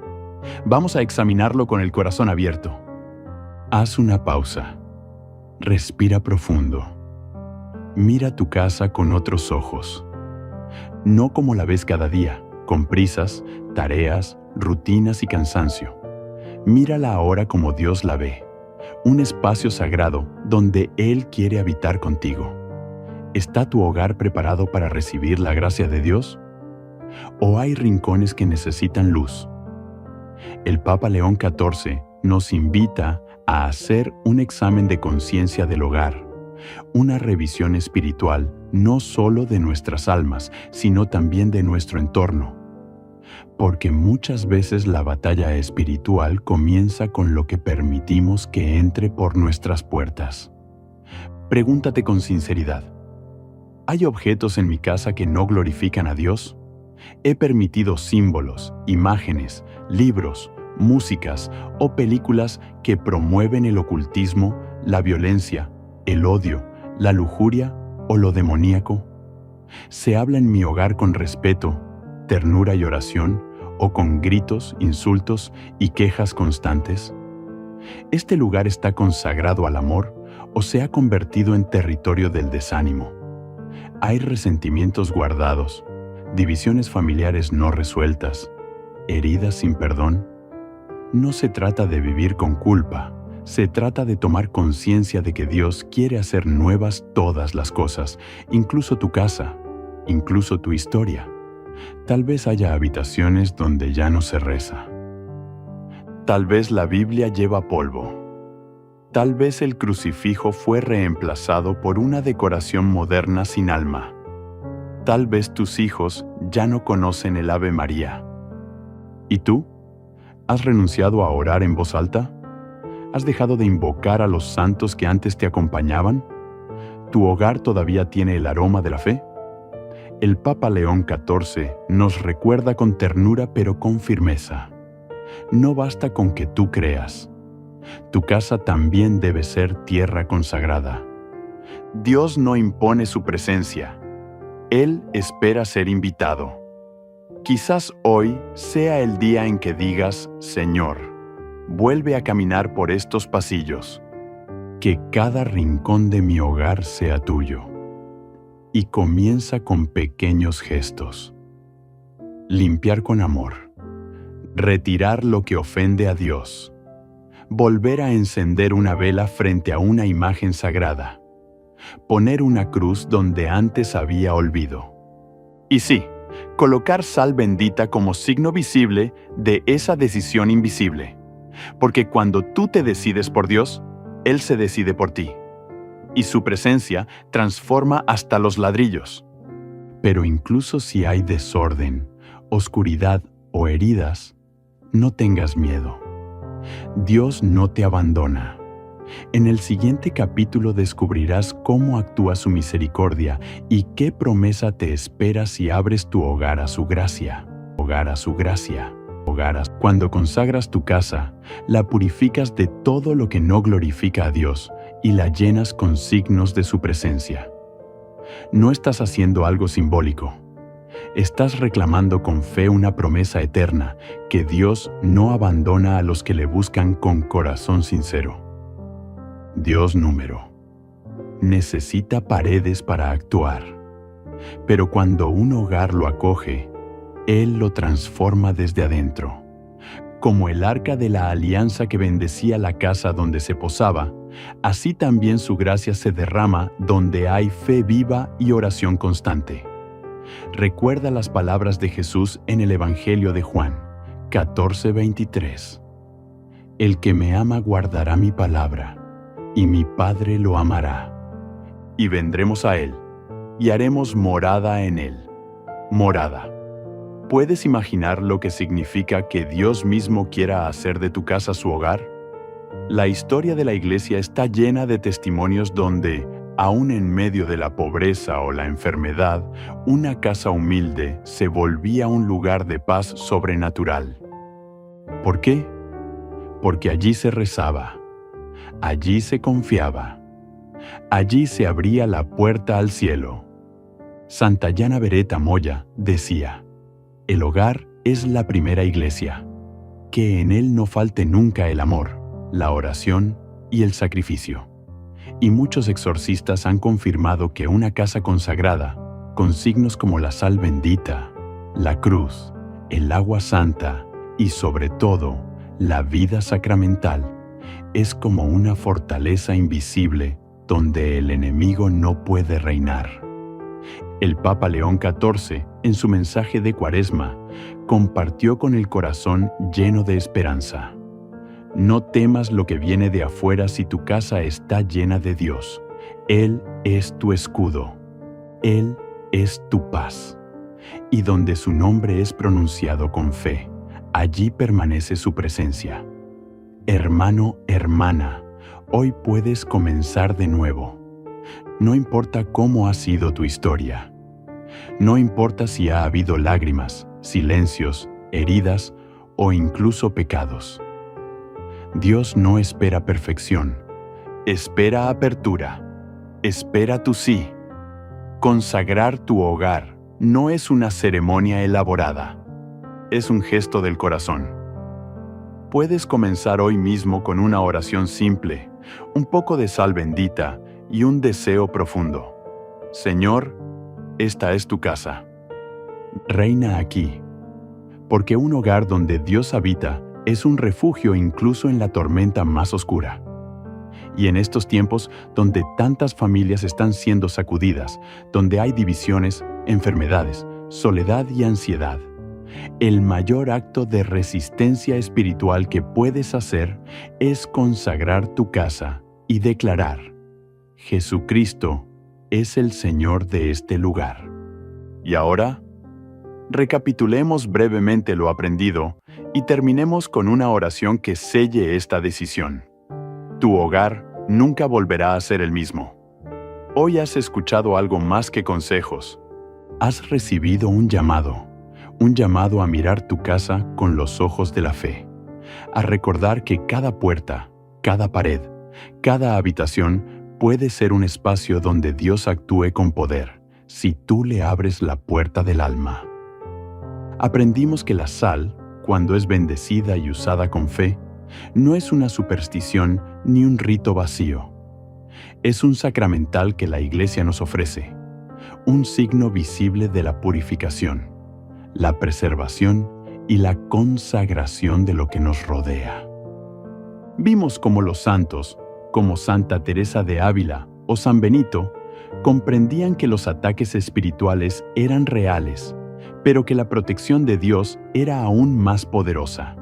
Vamos a examinarlo con el corazón abierto. Haz una pausa. Respira profundo. Mira tu casa con otros ojos. No como la ves cada día, con prisas, tareas, rutinas y cansancio. Mírala ahora como Dios la ve, un espacio sagrado donde Él quiere habitar contigo. ¿Está tu hogar preparado para recibir la gracia de Dios? ¿O hay rincones que necesitan luz? El Papa León XIV nos invita a hacer un examen de conciencia del hogar, una revisión espiritual no solo de nuestras almas, sino también de nuestro entorno. Porque muchas veces la batalla espiritual comienza con lo que permitimos que entre por nuestras puertas. Pregúntate con sinceridad: ¿hay objetos en mi casa que no glorifican a Dios? ¿He permitido símbolos, imágenes, libros, músicas o películas que promueven el ocultismo, la violencia, el odio, la lujuria o lo demoníaco? ¿Se habla en mi hogar con respeto, ternura y oración, o con gritos, insultos y quejas constantes? ¿Este lugar está consagrado al amor o se ha convertido en territorio del desánimo? ¿Hay resentimientos guardados, divisiones familiares no resueltas, heridas sin perdón? No se trata de vivir con culpa, se trata de tomar conciencia de que Dios quiere hacer nuevas todas las cosas, incluso tu casa, incluso tu historia. Tal vez haya habitaciones donde ya no se reza. Tal vez la Biblia lleva polvo. Tal vez el crucifijo fue reemplazado por una decoración moderna sin alma. Tal vez tus hijos ya no conocen el Ave María. ¿Y tú? ¿Has renunciado a orar en voz alta? ¿Has dejado de invocar a los santos que antes te acompañaban? ¿Tu hogar todavía tiene el aroma de la fe? El Papa León XIV nos recuerda con ternura pero con firmeza: no basta con que tú creas. Tu casa también debe ser tierra consagrada. Dios no impone su presencia. Él espera ser invitado. Quizás hoy sea el día en que digas: Señor, vuelve a caminar por estos pasillos. Que cada rincón de mi hogar sea tuyo. Y comienza con pequeños gestos. Limpiar con amor. Retirar lo que ofende a Dios. Volver a encender una vela frente a una imagen sagrada. Poner una cruz donde antes había olvido. Y sí, colocar sal bendita como signo visible de esa decisión invisible. Porque cuando tú te decides por Dios, Él se decide por ti. Y su presencia transforma hasta los ladrillos. Pero incluso si hay desorden, oscuridad o heridas, no tengas miedo. Dios no te abandona. En el siguiente capítulo descubrirás cómo actúa su misericordia y qué promesa te espera si abres tu hogar a su gracia. Hogar a su gracia. Cuando consagras tu casa, la purificas de todo lo que no glorifica a Dios y la llenas con signos de su presencia. No estás haciendo algo simbólico. Estás reclamando con fe una promesa eterna que Dios no abandona a los que le buscan con corazón sincero. Dios número. Necesita paredes para actuar. Pero cuando un hogar lo acoge, Él lo transforma desde adentro. Como el arca de la alianza que bendecía la casa donde se posaba, así también su gracia se derrama donde hay fe viva y oración constante. Recuerda las palabras de Jesús en el Evangelio de Juan, 14:23. El que me ama guardará mi palabra, y mi Padre lo amará. Y vendremos a Él, y haremos morada en Él. Morada. ¿Puedes imaginar lo que significa que Dios mismo quiera hacer de tu casa su hogar? La historia de la Iglesia está llena de testimonios donde, aún en medio de la pobreza o la enfermedad, una casa humilde se volvía un lugar de paz sobrenatural. ¿Por qué? Porque allí se rezaba, allí se confiaba, allí se abría la puerta al cielo. Santayana Beretta Moya decía: el hogar es la primera iglesia, que en él no falte nunca el amor, la oración y el sacrificio. Y muchos exorcistas han confirmado que una casa consagrada, con signos como la sal bendita, la cruz, el agua santa, y sobre todo, la vida sacramental es como una fortaleza invisible donde el enemigo no puede reinar. El Papa León XIV, en su mensaje de Cuaresma, compartió con el corazón lleno de esperanza: no temas lo que viene de afuera si tu casa está llena de Dios. Él es tu escudo. Él es tu paz. Y donde su nombre es pronunciado con fe, allí permanece su presencia. Hermano, hermana, hoy puedes comenzar de nuevo. No importa cómo ha sido tu historia. No importa si ha habido lágrimas, silencios, heridas o incluso pecados. Dios no espera perfección. Espera apertura. Espera tu sí. Consagrar tu hogar no es una ceremonia elaborada. Es un gesto del corazón. Puedes comenzar hoy mismo con una oración simple, un poco de sal bendita y un deseo profundo. Señor, esta es tu casa. Reina aquí, porque un hogar donde Dios habita es un refugio incluso en la tormenta más oscura. Y en estos tiempos donde tantas familias están siendo sacudidas, donde hay divisiones, enfermedades, soledad y ansiedad, el mayor acto de resistencia espiritual que puedes hacer es consagrar tu casa y declarar: Jesucristo es el Señor de este lugar. Y ahora, recapitulemos brevemente lo aprendido y terminemos con una oración que selle esta decisión. Tu hogar nunca volverá a ser el mismo. Hoy has escuchado algo más que consejos. Has recibido un llamado a mirar tu casa con los ojos de la fe, a recordar que cada puerta, cada pared, cada habitación puede ser un espacio donde Dios actúe con poder, si tú le abres la puerta del alma. Aprendimos que la sal, cuando es bendecida y usada con fe, no es una superstición ni un rito vacío. Es un sacramental que la Iglesia nos ofrece, un signo visible de la purificación, la preservación y la consagración de lo que nos rodea. Vimos cómo los santos, como Santa Teresa de Ávila o San Benito, comprendían que los ataques espirituales eran reales, pero que la protección de Dios era aún más poderosa.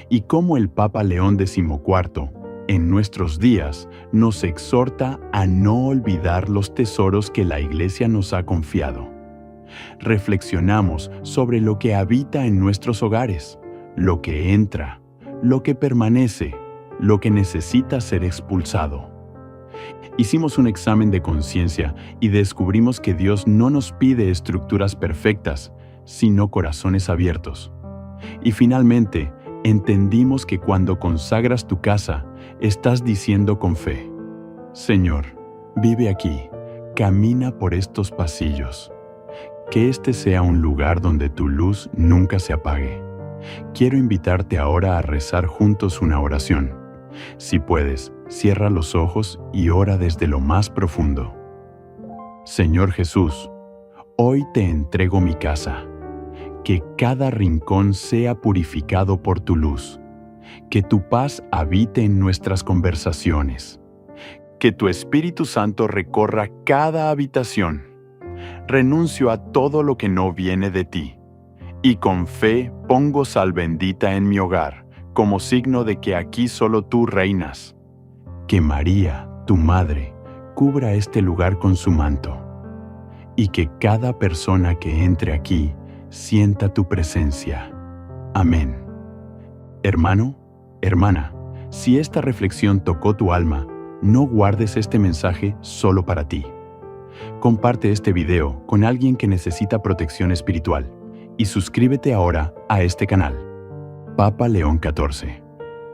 Y cómo el Papa León XIV, en nuestros días, nos exhorta a no olvidar los tesoros que la Iglesia nos ha confiado. Reflexionamos sobre lo que habita en nuestros hogares, lo que entra, lo que permanece, lo que necesita ser expulsado. Hicimos un examen de conciencia y descubrimos que Dios no nos pide estructuras perfectas, sino corazones abiertos. Y finalmente, entendimos que cuando consagras tu casa, estás diciendo con fe: Señor, vive aquí, camina por estos pasillos. Que este sea un lugar donde tu luz nunca se apague. Quiero invitarte ahora a rezar juntos una oración. Si puedes, cierra los ojos y ora desde lo más profundo. Señor Jesús, hoy te entrego mi casa. Que cada rincón sea purificado por tu luz. Que tu paz habite en nuestras conversaciones. Que tu Espíritu Santo recorra cada habitación. Renuncio a todo lo que no viene de ti. Y con fe pongo sal bendita en mi hogar, como signo de que aquí solo tú reinas. Que María, tu Madre, cubra este lugar con su manto. Y que cada persona que entre aquí sienta tu presencia. Amén. Hermano, hermana, si esta reflexión tocó tu alma, no guardes este mensaje solo para ti. Comparte este video con alguien que necesita protección espiritual y suscríbete ahora a este canal. Papa León XIV.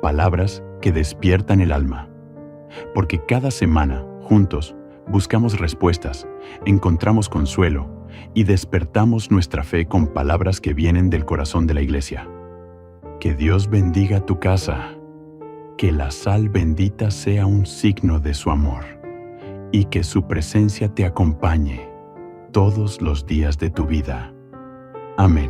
Palabras que despiertan el alma. Porque cada semana, juntos, buscamos respuestas, encontramos consuelo y despertamos nuestra fe con palabras que vienen del corazón de la Iglesia. Que Dios bendiga tu casa. Que la sal bendita sea un signo de su amor. Y que su presencia te acompañe todos los días de tu vida. Amén.